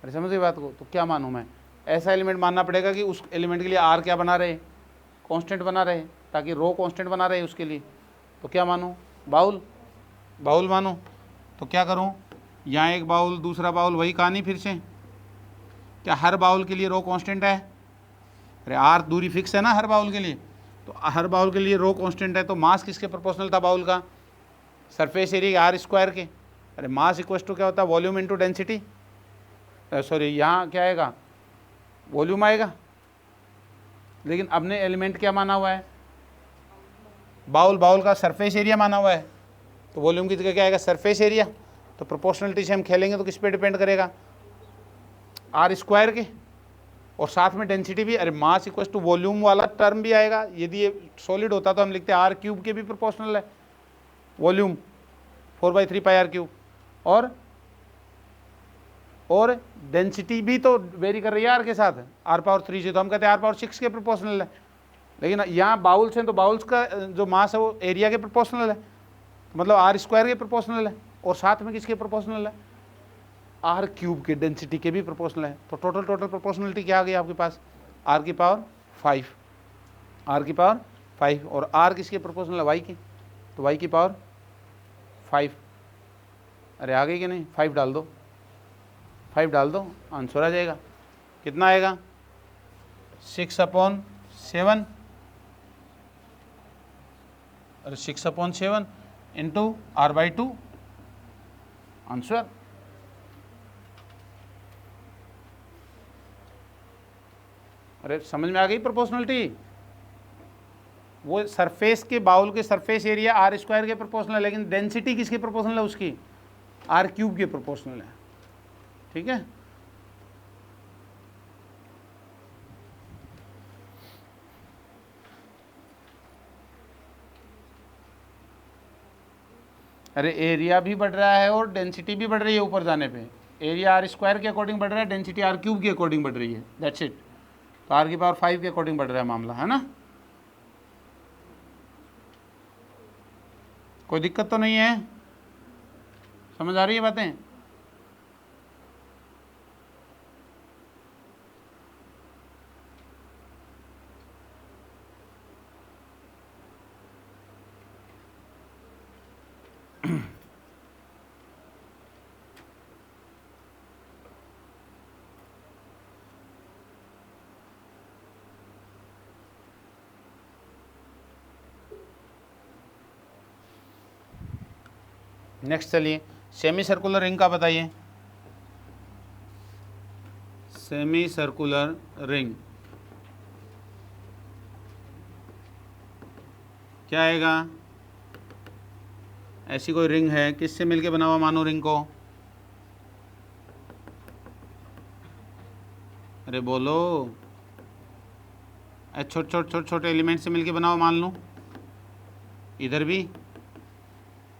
Speaker 1: अरे समझ गई बात को? तो क्या मानूँ मैं? ऐसा एलिमेंट मानना पड़ेगा कि उस एलिमेंट के लिए r क्या बना रहे? कांस्टेंट बना रहे, ताकि रो कांस्टेंट बना रहे उसके लिए। तो क्या मानूँ? बाउल, बाउल मानो। तो क्या करूँ? यहाँ एक बाउल, दूसरा बाउल, वही कहानी फिर से। क्या हर बाउल के लिए रो कांस्टेंट है? अरे r दूरी फिक्स है ना हर बाउल के लिए, तो हर बाउल के लिए रो कांस्टेंट है। तो मास किसके प्रोपोर्शनल था बाउल का? सरफेस एरिया r² के। अरे मास इक्वल टू क्या होता है? Volume into density. सॉरी, यहाँ क्या आएगा? वॉल्यूम आएगा। लेकिन अपने एलिमेंट क्या माना हुआ है? बाउल, बाउल का सरफेस एरिया माना हुआ है, तो वॉल्यूम की जगह क्या आएगा? Surface area. तो प्रोपोर्शनलिटी से हम खेलेंगे तो किस पे डिपेंड करेगा? r² के, और साथ में डेंसिटी भी। अरे मास इक्वल टू वॉल्यूम वाला टर्म भी आएगा। यदि ये सॉलिड होता तो हम लिखते r³ के भी प्रोपोर्शनल है वॉल्यूम, 4/3πr³। और डेंसिटी भी तो वेरी कर रही है r के साथ, r⁻3 से, तो हम कहते हैं r⁻6 के प्रोपोर्शनल है। लेकिन यहाँ बाउल्स हैं तो बाउल्स का जो मास है वो एरिया के प्रोपोर्शनल है, तो मतलब r² के प्रोपोर्शनल है, और साथ में किसके प्रोपोर्शनल है? r³ के डेंसिटी के भी प्रोपोर्शनल है। तो टोटल प्रोपोर्शनलिटी क्या आ गई आपके पास? r⁵ r⁵ और r किसके प्रोपोर्शनल है? y की, तो y⁵। अरे आ गई कि नहीं? 5 डाल दो, 5 डाल दो, आंसर आ जाएगा। कितना आएगा? 6/7। अरे 6/7 इंटू r/2, आंसर। अरे समझ में आ गई प्रोपोर्शनलिटी? वो सरफेस के, बाउल के सरफेस एरिया r² के प्रोपोर्शनल है, लेकिन डेंसिटी किसके प्रोपोर्शनल है? उसकी r³ के प्रोपोर्शनल है। ठीक है? अरे एरिया भी बढ़ रहा है और डेंसिटी भी बढ़ रही है ऊपर जाने पे। एरिया r² के अकॉर्डिंग बढ़ रहा है, डेंसिटी r³ के अकॉर्डिंग बढ़ रही है, दैट्स इट। तो r⁵ के अकॉर्डिंग बढ़ रहा है मामला, है ना? कोई दिक्कत तो नहीं है? समझ आ रही है बातें? नेक्स्ट चलिए, सेमी सर्कुलर रिंग का बताइए। सेमी सर्कुलर रिंग क्या आएगा? ऐसी कोई रिंग है, किससे मिलके बना हुआ मानो रिंग को? अरे बोलो। छोटे छोटे छोटे छोटे एलिमेंट से मिलके बना हुआ मान लूँ। इधर भी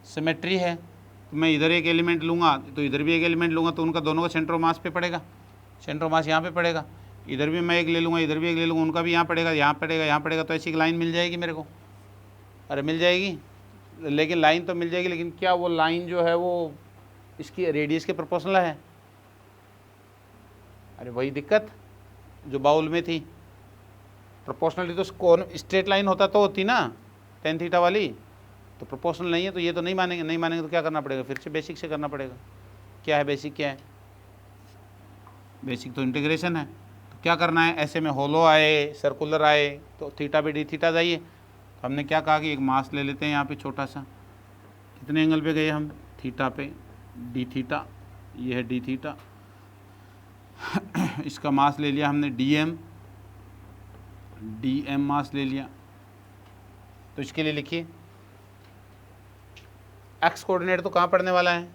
Speaker 1: सिमेट्री है, तो मैं इधर एक एलिमेंट लूँगा तो इधर भी एक एलिमेंट लूँगा, तो उनका दोनों का सेंटर ऑफ मास पे पड़ेगा। सेंटर ऑफ मास यहाँ पे पड़ेगा। इधर भी मैं एक ले लूँगा, इधर भी एक ले लूँगा, उनका भी यहाँ पड़ेगा, यहाँ पड़ेगा, यहाँ पड़ेगा। तो ऐसी एक लाइन मिल जाएगी मेरे को। अरे मिल जाएगी, लेकिन लाइन तो मिल जाएगी, लेकिन क्या वो लाइन जो है वो इसकी रेडियस के प्रोपोर्शनल है? अरे वही दिक्कत जो बाउल में थी। प्रोपोर्शनली तो कौन स्ट्रेट लाइन होता तो होती ना, टेन थीटा वाली। तो प्रोपोर्शनल नहीं है, तो ये तो नहीं मानेंगे। नहीं मानेंगे तो क्या करना पड़ेगा? फिर से बेसिक से करना पड़ेगा। क्या है बेसिक? क्या है बेसिक? तो इंटीग्रेशन है। तो क्या करना है? ऐसे में होलो आए, सर्कुलर आए, तो थीटा पे डी थीटा जाइए। तो हमने क्या कहा कि एक मास ले लेते हैं यहाँ पे छोटा सा। कितने एंगल पे गए हम? थीटा पे, डी थीटा। ये है डी थीटा। इसका मास ले लिया हमने डीएम, डीएम मास ले लिया। तो इसके लिए लिखिए, एक्स कोऑर्डिनेट तो कहाँ पड़ने वाला है?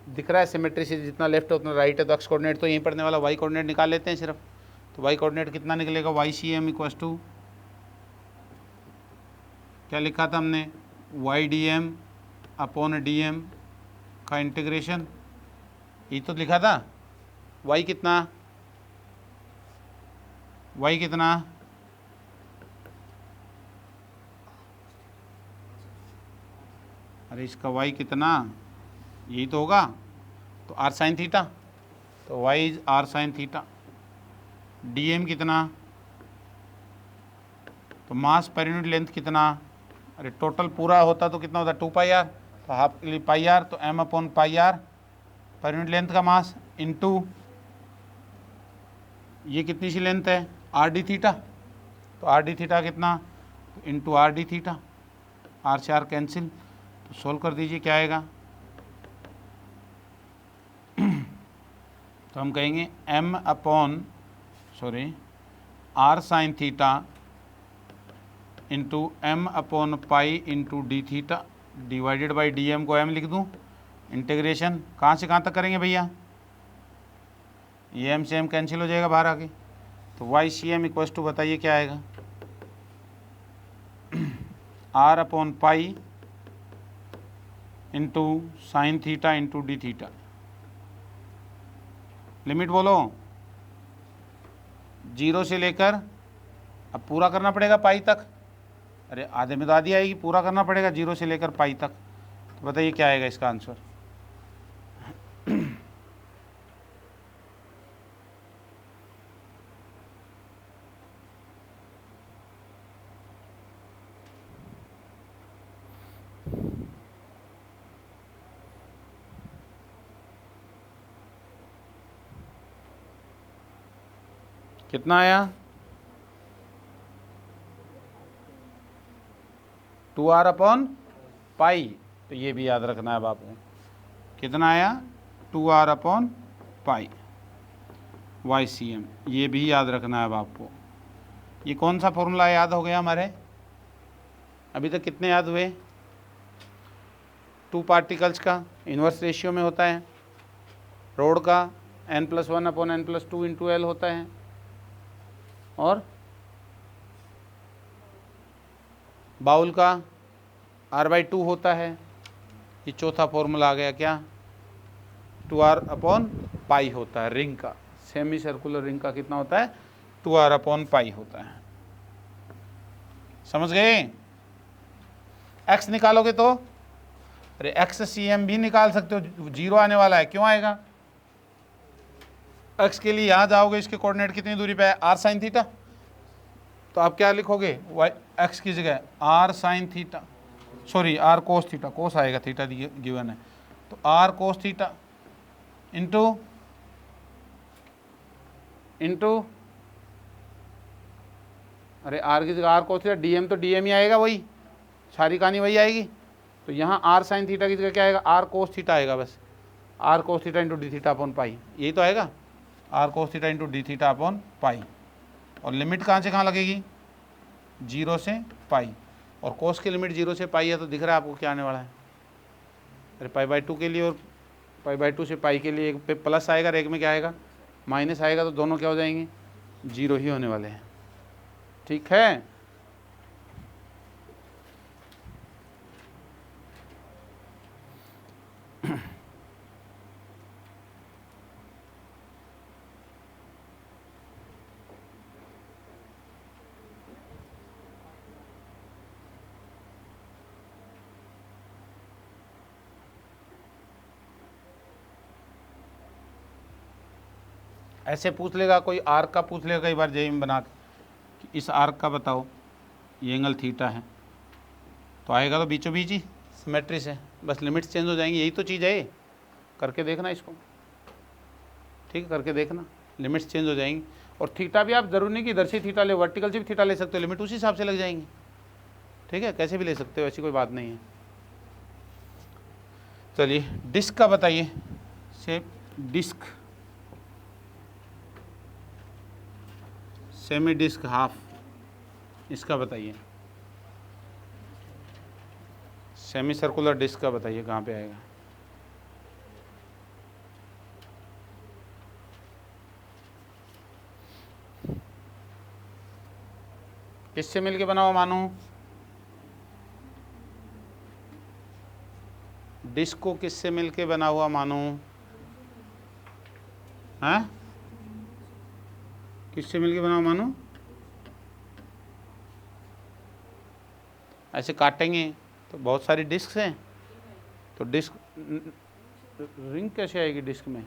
Speaker 1: दिख रहा है सिमेट्री से, जितना लेफ्ट है उतना राइट है, तो एक्स कोऑर्डिनेट तो यहीं पड़ने वाला। वाई कोऑर्डिनेट निकाल लेते हैं सिर्फ। तो वाई कोऑर्डिनेट कितना निकलेगा? Y C M equals to, क्या लिखा था हमने? Y D M upon D M का इंटीग्रेशन, ये तो लिखा था। वाई कितना? वाई कितना? अरे इसका वाई कितना? यही तो होगा। तो आर साइन थीटा, तो Y is R sine theta. D M कितना? तो मास पर यूनिट लेंथ कितना? अरे टोटल पूरा होता तो कितना होता? 2 पाई आर, तो हाफ के लिए पाई आर, तो एम अपॉन पाई आर पर यूनिट लेंथ का मास इनटू ये कितनी सी लेंथ है? R D theta. तो आर डी थीटा कितना? Into R D theta. R से आर कैंसिल, तो सोल्व कर दीजिए क्या आएगा। तो हम कहेंगे M upon R sine theta into M upon pi into D theta divided by D M को एम लिख दूँ। इंटीग्रेशन कहाँ से कहाँ तक करेंगे भैया? ये एम से एम कैंसिल हो जाएगा बाहर आके। तो Y C M equals to बताइए क्या आएगा? R upon pi into sine theta into D theta. Limit बोलो, 0 से लेकर, अब पूरा करना पड़ेगा पाई तक। अरे आधे में तो आधी आएगी, पूरा करना पड़ेगा 0 से लेकर पाई तक। तो बताइए क्या आएगा इसका आंसर? कितना आया? 2r अपॉन पाई। तो ये भी याद रखना है बापू। कितना आया? 2r upon pi Y C M, ये भी याद रखना है आपको। ये कौन सा फॉर्मूला याद हो गया हमारे? अभी तक कितने याद हुए? 2 पार्टिकल्स का इन्वर्स रेशियो में होता है, रोड का n+1 upon n+2 into L होता है, और बाउल का r/2 होता है। ये चौथा फॉर्मूला आ गया क्या? 2r अपॉन पाई होता है रिंग का। सेमी सर्कुलर रिंग का कितना होता है? 2r अपॉन पाई होता है। समझ गए? x निकालोगे तो, अरे x सी एम भी निकाल सकते हो, 0 आने वाला है। क्यों आएगा? x के लिए यहाँ जाओगे, इसके कोऑर्डिनेट कितनी दूरी पे है? r sine theta. तो आप क्या लिखोगे? y x की जगह r sine theta, sorry r cos theta, cos आएगा, थीटा गिवन है। तो r कोस थीटा इंटू अरे r की जगह r कोस थीटा, dm तो dm ही आएगा, वही सारी कहानी वही आएगी। तो यहाँ आर साइन थीटा की जगह क्या आएगा, आर कोस थीटा आएगा, बस R cos theta into D theta upon pi, यही तो आएगा, R cos theta into D theta upon pi. और लिमिट कहाँ से कहाँ लगेगी, 0 से पाई, और कोस की लिमिट 0 से पाई है, तो दिख रहा है आपको क्या आने वाला है, अरे पाई/2 के लिए और पाई/2 से पाई के लिए एक पे प्लस आएगा और एक में क्या आएगा, माइनस आएगा, तो दोनों क्या हो जाएंगे, 0 ही होने वाले हैं। ठीक है, ऐसे पूछ लेगा कोई, आर्क का पूछ लेगा कई बार जेई में बना के कि इस आर्क का बताओ, ये एंगल थीटा है, तो आएगा तो बीचों बीच ही सिमेट्री से, बस लिमिट्स चेंज हो जाएंगी, यही तो चीज़ है, करके देखना इसको, ठीक है, करके देखना, लिमिट्स चेंज हो जाएंगी। और थीटा भी आप जरूर नहीं कि इधर से थीटा ले, वर्टिकल से भी थीटा ले सकते हो, लिमिट उसी हिसाब से लग जाएंगी, ठीक है, कैसे भी ले सकते हो, ऐसी कोई बात नहीं है। चलिए डिस्क का बताइए, shape disc, semi disc half, इसका बताइए, सेमी सर्कुलर डिस्क का बताइए कहाँ पे आएगा। किससे मिलके बना हुआ मानो, डिस्क को किससे मिलके बना हुआ मानो, हैं, किससे मिलके बना हुआ मानो, ऐसे काटेंगे तो बहुत सारी डिस्क हैं, तो डिस्क रिंग कैसे आएगी डिस्क में,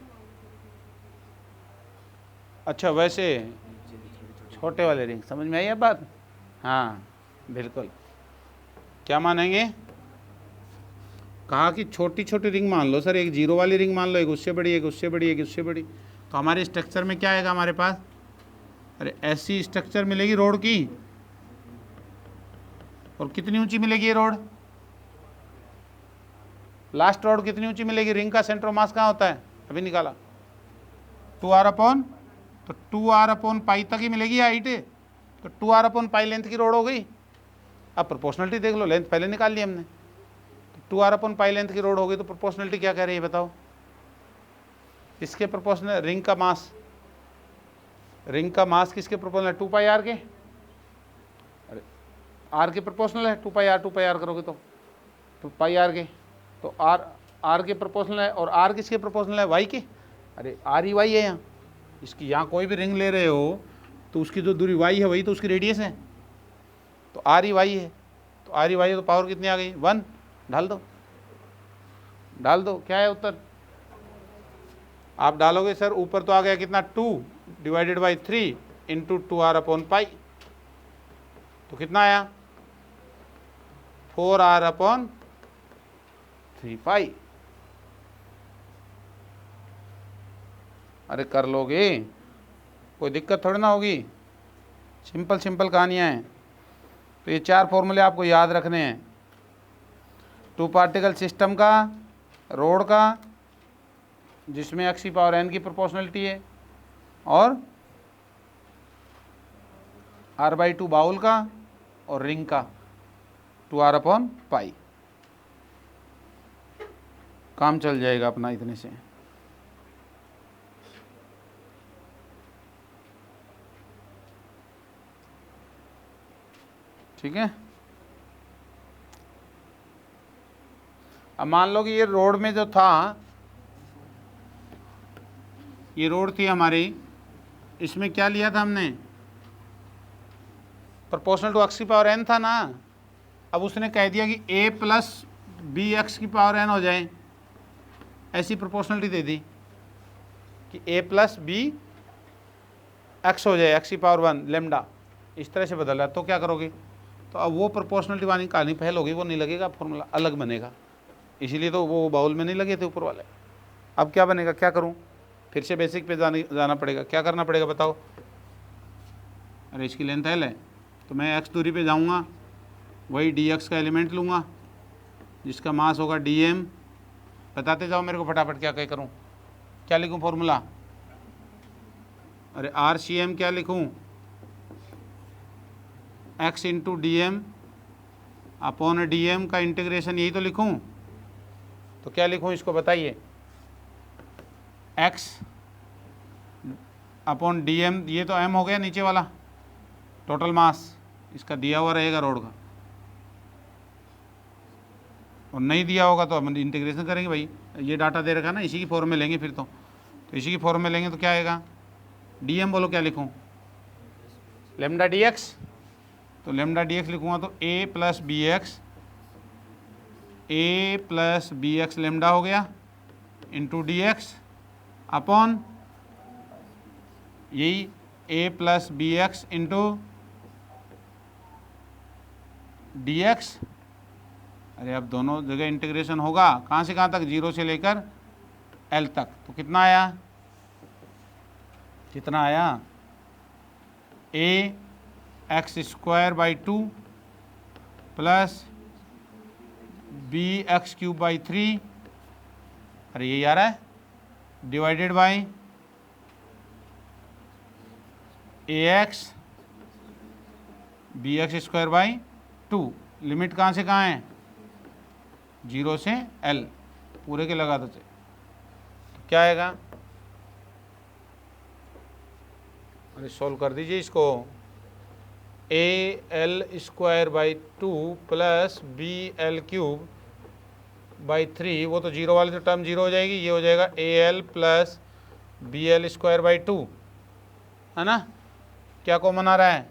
Speaker 1: अच्छा वैसे छोटे वाले रिंग, समझ में आई अब बात, हाँ बिल्कुल, क्या मानेंगे, कहा कि छोटी छोटी रिंग मान लो सर, एक 0 वाली रिंग मान लो, एक उससे बड़ी, एक उससे बड़ी, एक उससे बड़ी, तो हमारे स्ट्रक्चर में क्या आएगा हमारे पास, अरे ऐसी स्ट्रक्चर मिलेगी रोड की, और कितनी ऊंची मिलेगी ये रोड, लास्ट रोड कितनी ऊंची मिलेगी, रिंग का सेंटर ऑफ मास कहाँ होता है, अभी निकाला, 2r अपॉन, तो 2r अपॉन पाई तक ही मिलेगी हाइट, तो 2r अपॉन पाई लेंथ की रोड हो गई। अब प्रोपोर्शनलिटी देख लो, लेंथ पहले निकाल ली हमने, तो 2r अपॉन पाई लेंथ की रोड हो गई, तो प्रोपोर्शनलिटी क्या कह रही है बताओ, इसके प्रोपोर्शनल, रिंग का मास, रिंग का मास किसके प्रोपोर्शनल है, 2πr के, अरे आर के प्रोपोर्शनल है, 2πr करोगे तो πr के, तो आर के प्रोपोर्शनल है, और आर किसके प्रोपोर्शनल है, वाई के, अरे आर ही वाई है यहाँ, इसकी यहाँ कोई भी रिंग ले रहे हो तो उसकी जो दूरी वाई है वही तो उसकी रेडियस है, तो आर ही वाई है, तो आर ही वाई है, तो पावर कितनी आ गई, 1, डाल दो, डाल दो, क्या है उत्तर, आप डालोगे सर ऊपर तो आ गया कितना, 2 divided by 3 into 2r upon पाई, तो कितना आया, 4r अपॉन 3 पाई, अरे कर लोगे, कोई दिक्कत थोड़ी ना होगी, सिंपल सिंपल कहानियाँ हैं। तो ये 4 फॉर्मूले आपको याद रखने हैं, 2 पार्टिकल सिस्टम का, रोड का जिसमें x की पावर n की प्रोपोर्शनलिटी है, और r/2 बाउल का, और रिंग का 2r अपॉन पाई, काम चल जाएगा अपना इतने से। ठीक है, अब मान लो कि ये रोड में जो था, ये रोड थी हमारी, इसमें क्या लिया था हमने, प्रोपोर्शनल टू x की पावर n था ना, अब उसने कह दिया कि a प्लस बी एक्स की पावर n हो जाए, ऐसी प्रोपोर्शनलिटी दे दी कि a प्लस बी एक्स हो जाए, x की पावर 1 लेमडा, इस तरह से बदल रहा है, तो क्या करोगे, तो अब वो प्रोपोर्शनलिटी वाली कहानी पहल होगी, वो नहीं लगेगा, फॉर्मूला अलग बनेगा, इसीलिए तो वो बाउल में नहीं लगे थे ऊपर वाले। अब क्या बनेगा, क्या करूं, फिर से बेसिक पे जाना पड़ेगा, क्या करना पड़ेगा बताओ, अरे इसकी लेंथ L है, तो मैं x दूरी पे जाऊंगा, वही dx का एलिमेंट लूँगा, जिसका मास होगा dm, बताते जाओ मेरे को फटाफट क्या क्या करूँ, क्या लिखूँ फॉर्मूला, अरे RCM क्या लिखूँ, x into dm upon dm का इंटीग्रेशन, यही तो लिखूँ। तो क्या लिखूँ इसको बताइए, x अपॉन dm, ये तो m हो गया नीचे वाला टोटल मास, इसका दिया हुआ रहेगा रोड का, और नहीं दिया होगा तो हम इंटीग्रेशन करेंगे भाई, ये डाटा दे रखा है ना, इसी की फॉर्म में लेंगे फिर तो इसी की फॉर्म में लेंगे तो क्या आएगा, dm बोलो क्या लिखूँ, लेमडा dx, तो लेमडा dx लिखूँगा तो a plus B X lambda हो गया इंटू dx अपॉन यही a plus B X into dx। अरे अब दोनों जगह इंटीग्रेशन होगा, कहाँ से कहाँ तक, 0 से लेकर l तक, तो कितना आया, a X square by 2 plus B X cube by 3, अरे यही आ रहा है, divided by A X B X square by 2, limit कहाँ से कहाँ है, 0 से l, पूरे के लगा दो, तो क्या आएगा, अरे सॉल्व कर दीजिए इसको, A L square by 2 plus B L cube by 3, वो तो जीरो वाली तो टर्म जीरो हो जाएगी, ये हो जाएगा A L plus B L square by 2, है ना, क्या कॉमन आ रहा है,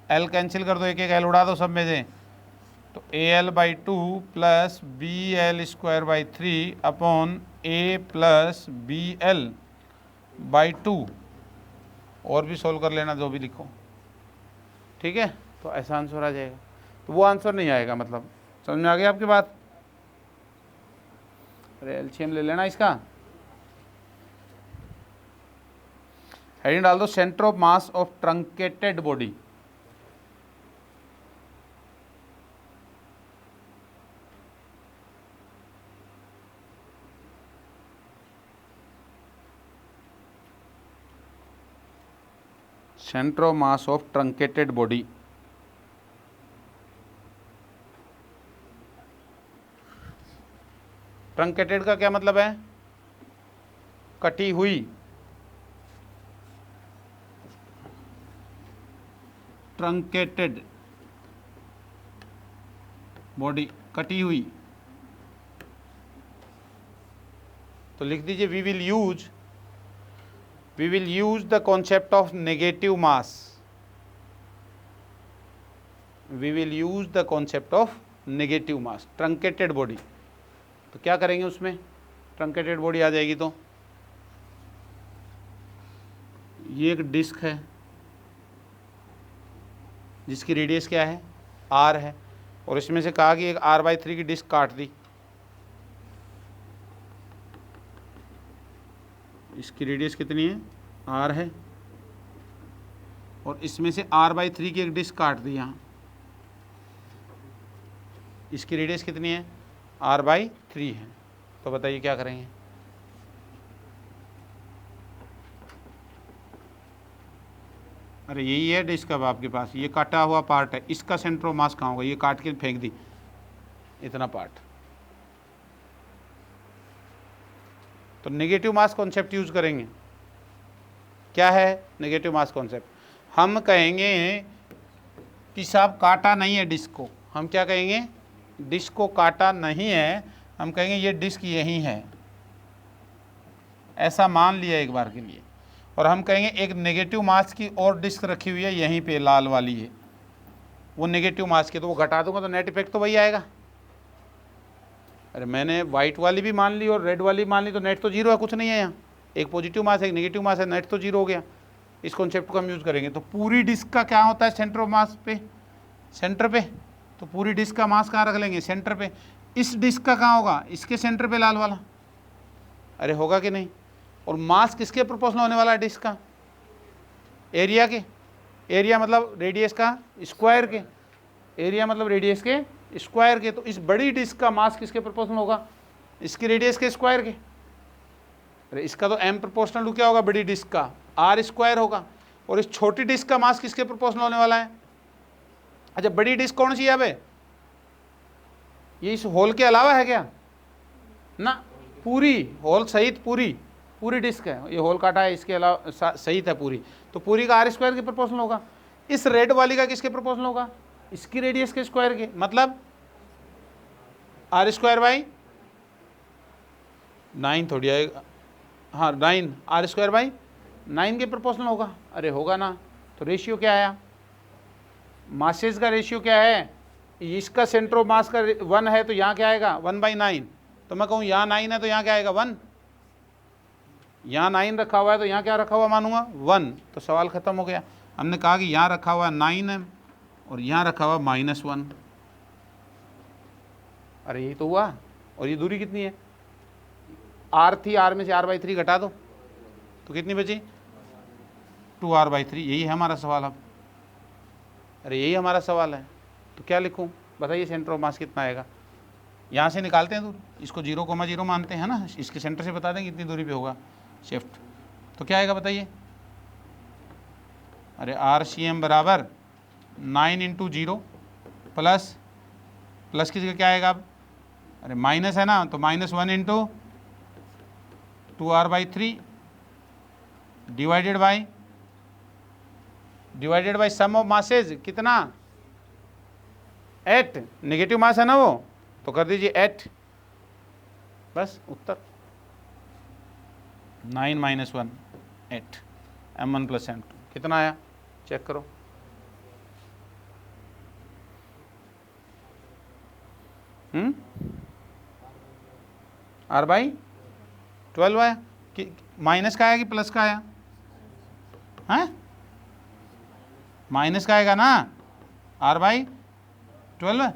Speaker 1: एल कैंसिल कर दो, एक एक एल उड़ा दो सब में से, तो A L by 2 plus B L square by 3 upon A plus B L by 2, और भी सोल्व कर लेना जो भी लिखो, ठीक है, तो ऐसा आंसर आ जाएगा, तो वो आंसर नहीं आएगा, मतलब समझ में आ गई आपकी बात, अरे एलसीएम ले लेना इसका, हेडिंग डाल दो centre of mass of truncated body, centre of mass of truncated body, truncated का क्या मतलब है, कटी हुई, ट्रंकेटेड बॉडी कटी हुई, तो लिख दीजिए we will use the concept of negative mass, we will use the concept of negative mass, truncated body, तो क्या करेंगे उसमें, ट्रंकेटेड बॉडी आ जाएगी, तो ये एक डिस्क है जिसकी रेडियस क्या है, r है, और इसमें से कहा कि एक r/3 की डिस्क काट दी, इसकी रेडियस कितनी है, r है, और इसमें से r/3 की एक डिस्क काट दी यहाँ, इसकी रेडियस कितनी है, r/3 है, तो बताइए क्या करेंगे, अरे यही है डिस्क, अब आपके पास ये काटा हुआ पार्ट है, इसका सेंटर ऑफ मास कहाँ होगा, ये काट के फेंक दी इतना पार्ट, तो नेगेटिव मास कॉन्सेप्ट यूज करेंगे, क्या है नेगेटिव मास कॉन्सेप्ट, हम कहेंगे कि साहब काटा नहीं है डिस्क को, हम क्या कहेंगे, डिस्क को काटा नहीं है, हम कहेंगे ये डिस्क यही है, ऐसा मान लिया एक बार के लिए, और हम कहेंगे एक नेगेटिव मास की और डिस्क रखी हुई है यहीं पे, लाल वाली है, वो नेगेटिव मास की, तो वो घटा दूंगा तो नेट इफेक्ट तो वही आएगा, अरे मैंने वाइट वाली भी मान ली और रेड वाली मान ली, तो नेट तो जीरो है, कुछ नहीं है यहाँ, एक पॉजिटिव मास है एक नेगेटिव मास है, नेट तो जीरो हो गया, इस कॉन्सेप्ट को हम यूज़ करेंगे, तो पूरी डिस्क का क्या होता है सेंटर ऑफ मास पे, सेंटर पे, तो पूरी डिस्क का मास कहाँ रख लेंगे, सेंटर पे, इस डिस्क का कहाँ होगा, इसके सेंटर पे लाल वाला, अरे होगा कि नहीं, और मास किसके प्रोपोर्शनल होने वाला है डिस्क का, एरिया के, एरिया मतलब रेडियस का स्क्वायर के, एरिया मतलब रेडियस के स्क्वायर के। तो इस बड़ी डिस्क का मास किसके प्रोपोर्शनल होगा? इसकी रेडियस के स्क्वायर के। अरे इसका तो m प्रोपोर्शनल टू क्या होगा? बड़ी डिस्क का r स्क्वायर होगा। और इस छोटी डिस्क का मास किसके प्रोपोर्शनल होने वाला है? अच्छा बड़ी डिस्क कौन सी है? अबे ये इस होल के अलावा है क्या? ना, पूरी होल सहित पूरी डिस्क है। ये होल काटा है, इसके अलावा सहित है पूरी। तो पूरी का r स्क्वायर के प्रोपोर्शनल होगा। इस रेड वाली का किसके प्रोपोर्शनल होगा? इसकी रेडियस के स्क्वायर के। मतलब r स्क्वायर बाई 9 थोड़ी आएगा, हाँ 9, r स्क्वायर बाई 9 के प्रोपोर्शनल होगा। अरे होगा ना। तो रेशियो क्या आया? मासेस का रेशियो क्या है? इसका सेंटर ऑफ मास का 1 है, तो यहाँ क्या आएगा? 1/9। तो मैं कहूँ यहाँ 9 है तो यहाँ क्या आएगा? 1। यहाँ 9 रखा हुआ है तो यहाँ क्या रखा हुआ मानूंगा? 1। तो सवाल खत्म हो गया। हमने कहा कि यहाँ रखा हुआ 9 है और यहाँ रखा हुआ -1। अरे यही तो हुआ। और ये दूरी कितनी है? r थी, r में से r/3 घटा दो तो कितनी बची? 2r/3। यही है हमारा सवाल। अब अरे यही हमारा सवाल है। तो क्या लिखूं? बताइए सेंटर ऑफ मास कितना आएगा? यहाँ से निकालते हैं दूर, इसको 0,0 मानते हैं ना, इसके सेंटर से बता दें कितनी दूरी पे होगा शिफ्ट। तो क्या आएगा बताइए? अरे RCM बराबर 9 × 0 प्लस की जगह क्या आएगा अब? अरे माइनस है ना, तो -1 × 2r/3 divided by sum of masses कितना? 8। नेगेटिव मास है ना वो, तो कर दीजिए 8। बस उत्तर 9 - 1 8 m1 + m2 कितना आया? चेक करो। r/12 आया कि माइनस का आया कि प्लस का आया? हैं? माइनस का आएगा ना। r/12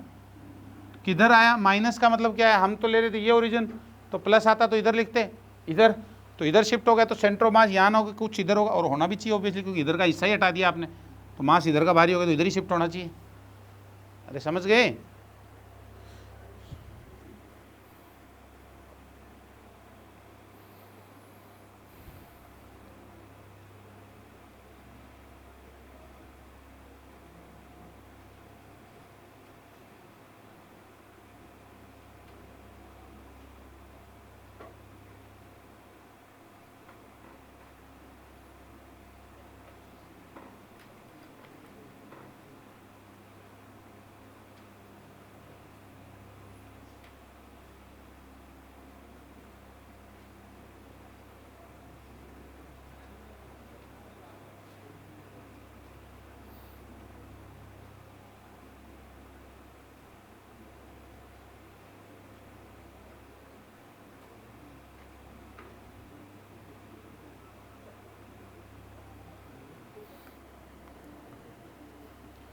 Speaker 1: किधर आया? माइनस का मतलब क्या है? हम तो ले रहे थे ये ओरिजिन, तो प्लस आता तो इधर लिखते, इधर तो इधर शिफ्ट हो गया। तो सेंटर ऑफ मास यहाँ ना होगा, कुछ इधर होगा, और होना भी चाहिए ऑब्वियसली, क्योंकि इधर का हिस्सा ही हटा दिया आपने, तो मास इधर का भारी होगा तो इधर ही शिफ्ट होना चाहिए। अरे समझ गए?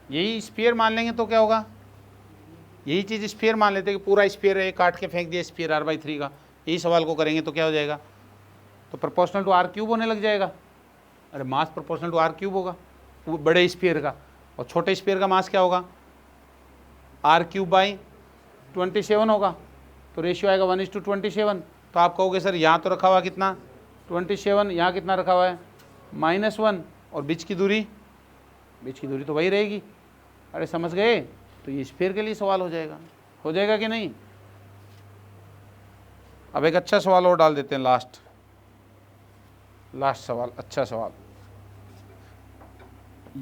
Speaker 1: यही स्फीयर मान लेंगे तो क्या होगा? यही चीज़ स्फीयर मान लेते हैं कि पूरा स्फीयर है, काट के फेंक दिया स्फीयर r/3 का। यही सवाल को करेंगे तो क्या हो जाएगा? तो प्रोपोर्शनल टू r³ होने लग जाएगा। अरे मास प्रोपोर्शनल टू r³ होगा वो बड़े स्फीयर का, और छोटे स्फीयर का मास क्या होगा? r³/27 होगा। तो रेशियो आएगा 1:27। तो आप कहोगे सर यहाँ तो रखा हुआ कितना? 27, यहाँ कितना रखा हुआ है? -1, और बीच की दूरी तो वही रहेगी। अरे समझ गए? तो ये स्फीयर के लिए सवाल हो जाएगा कि नहीं? अब एक अच्छा सवाल और डाल देते हैं, लास्ट सवाल, अच्छा सवाल।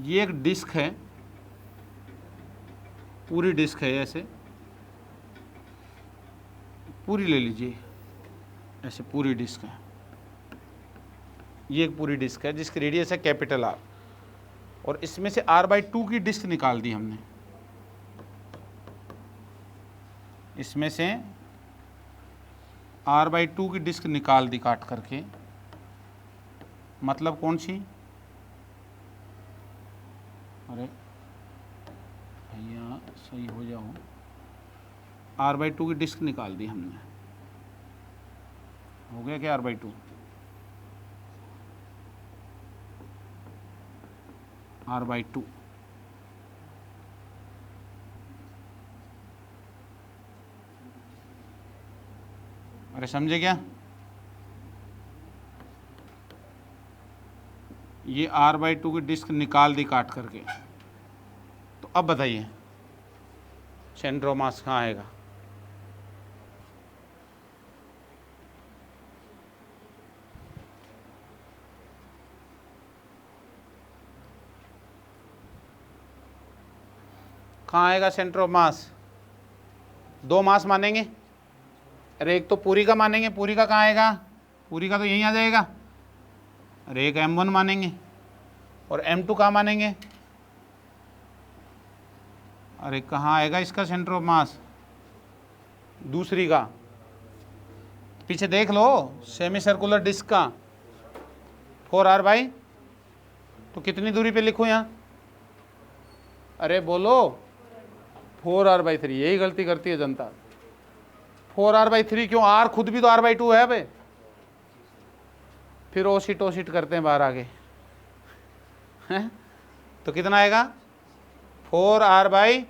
Speaker 1: ये एक डिस्क है, पूरी डिस्क है, ऐसे पूरी ले लीजिए, ऐसे पूरी डिस्क है। ये एक पूरी डिस्क है जिसकी रेडियस है R, और इसमें से r/2 की डिस्क निकाल दी हमने। इसमें से r/2 की डिस्क निकाल दी काट करके। मतलब कौन सी? अरे भैया सही हो जाओ, r/2 की डिस्क निकाल दी हमने। हो गया क्या? r/2 r/2 अरे समझे क्या? ये R/2 की डिस्क निकाल दी काट करके। तो अब बताइए सेंटर ऑफ मास कहाँ आएगा? कहाँ आएगा सेंटर ऑफ मास? दो मास मानेंगे। अरे एक तो पूरी का मानेंगे, पूरी का कहाँ आएगा? पूरी का तो यहीं आ जाएगा। अरे एक M1 मानेंगे और M2 कहाँ मानेंगे? अरे कहाँ आएगा इसका सेंटर ऑफ मास? दूसरी का। पीछे देख लो, सेमी सर्कुलर डिस्क का 4R/, तो कितनी दूरी पे लिखूं यहाँ? अरे बोलो 4R/3। यही गलती करती है जनता। 4R/3 क्यों? R खुद भी तो R/2 है बे। फिर ओसीट करते हैं बाहर आगे हैं? तो कितना आएगा? 4R/,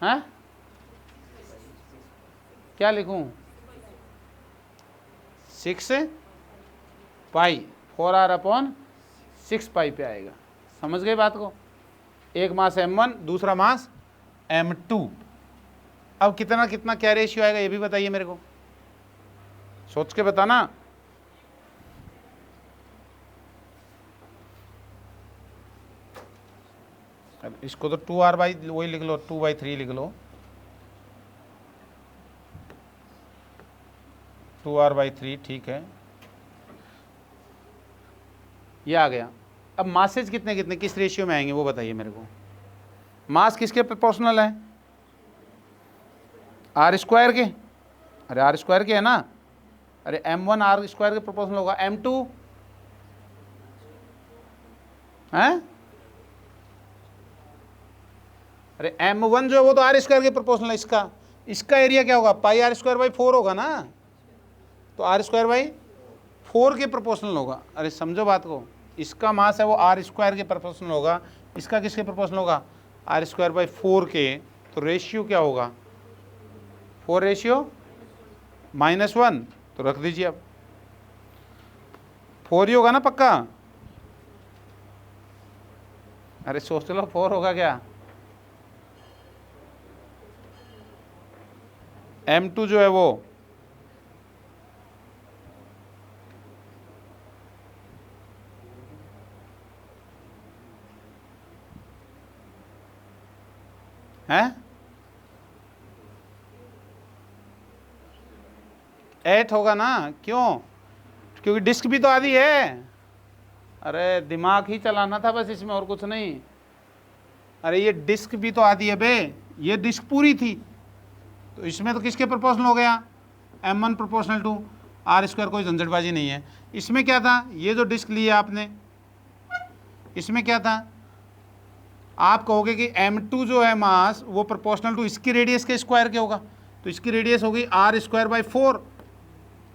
Speaker 1: हैं? क्या लिखूं? 6π। 4R/6π पे आएगा। समझ गए बात को? एक मास M1, दूसरा मास M2। अब कितना कितना क्या रेशियो आएगा ये भी बताइए मेरे को, सोच के बताना। इसको तो 2R/ वही लिख लो, 2/3 लिख लो, 2R/3 ठीक है। ये आ गया। अब मासेज कितने कितने किस रेशियो में आएंगे वो बताइए मेरे को। मास किसके प्रोपोर्शनल है? R² के। अरे R² के है ना। अरे M1 R² के प्रोपोर्शनल होगा। M2 हैं? अरे M1 जो है वो तो R² के प्रोपोर्शनल है। इसका एरिया क्या होगा? πr²/4 होगा ना। तो R²/4 के प्रोपोर्शनल होगा। अरे समझो बात को, इसका मास है वो R² के प्रोपोर्शनल होगा। इसका किसके प्रोपोर्शनल होगा? R²/4 के। तो रेशियो क्या होगा? 4:-1। तो रख दीजिए अब 4 ही होगा ना पक्का? अरे सोच लो 4 होगा क्या? M2 जो है वो है 8 होगा ना। क्यों? क्योंकि डिस्क भी तो आधी है। अरे दिमाग ही चलाना था बस इसमें, और कुछ नहीं। अरे ये डिस्क भी तो आधी है बे, ये डिस्क पूरी थी। तो इसमें तो किसके प्रोपोर्शनल हो गया? M1 proportional to R²। कोई झंझटबाजी नहीं है। इसमें क्या था? ये जो डिस्क लिया आपने, इसमें क्या था? आप कहोगे कि M2 जो है मास वो प्रोपोर्शनल टू इसकी रेडियस के स्क्वायर के होगा। तो इसकी रेडियस होगी R²/4,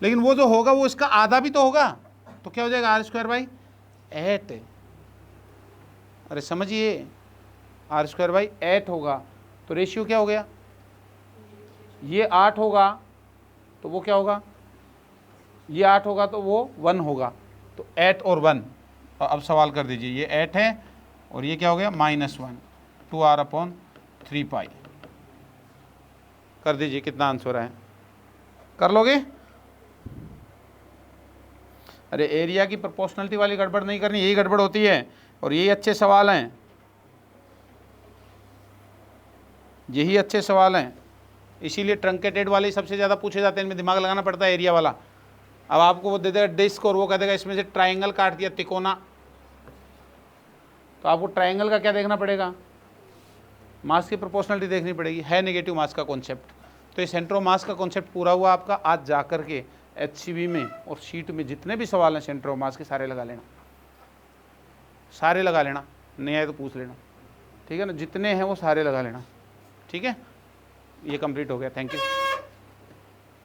Speaker 1: लेकिन वो जो होगा वो इसका आधा भी तो होगा। तो क्या हो जाएगा? R²/8। अरे समझिए, R²/8 होगा। तो रेशियो क्या हो गया? ये 8 होगा तो वो क्या होगा? ये 8 होगा तो वो 1 होगा। तो 8 और 1। और अब सवाल कर दीजिए, ये 8 है और ये क्या हो गया? -1। 2R/3π। कर दीजिए कितना आंसर है, कर लोगे? अरे एरिया की प्रोपोर्शनलिटी वाली गड़बड़ नहीं करनी, यही गड़बड़ होती है। और यही अच्छे सवाल हैं, यही अच्छे सवाल हैं। इसीलिए ट्रंकेटेड वाले सबसे ज़्यादा पूछे जाते हैं, इनमें दिमाग लगाना पड़ता है एरिया वाला। अब आपको वो दे देगा डिस्क और वो कह देगा इसमें से ट्राइंगल काट दिया, तिकोना। तो आपको ट्राइंगल का क्या देखना पड़ेगा? मास की प्रोपोर्शनलिटी देखनी पड़ेगी। है नेगेटिव मास का कॉन्सेप्ट। तो ये सेंटर ऑफ मास का कॉन्सेप्ट पूरा हुआ आपका। आज जा कर के HCV में और शीट में जितने भी सवाल हैं सेंटर ऑफ मास के सारे लगा लेना, सारे लगा लेना। नहीं आए तो पूछ लेना, ठीक है ना? जितने हैं वो सारे लगा लेना, ठीक है? ये कंप्लीट हो गया। Thank you.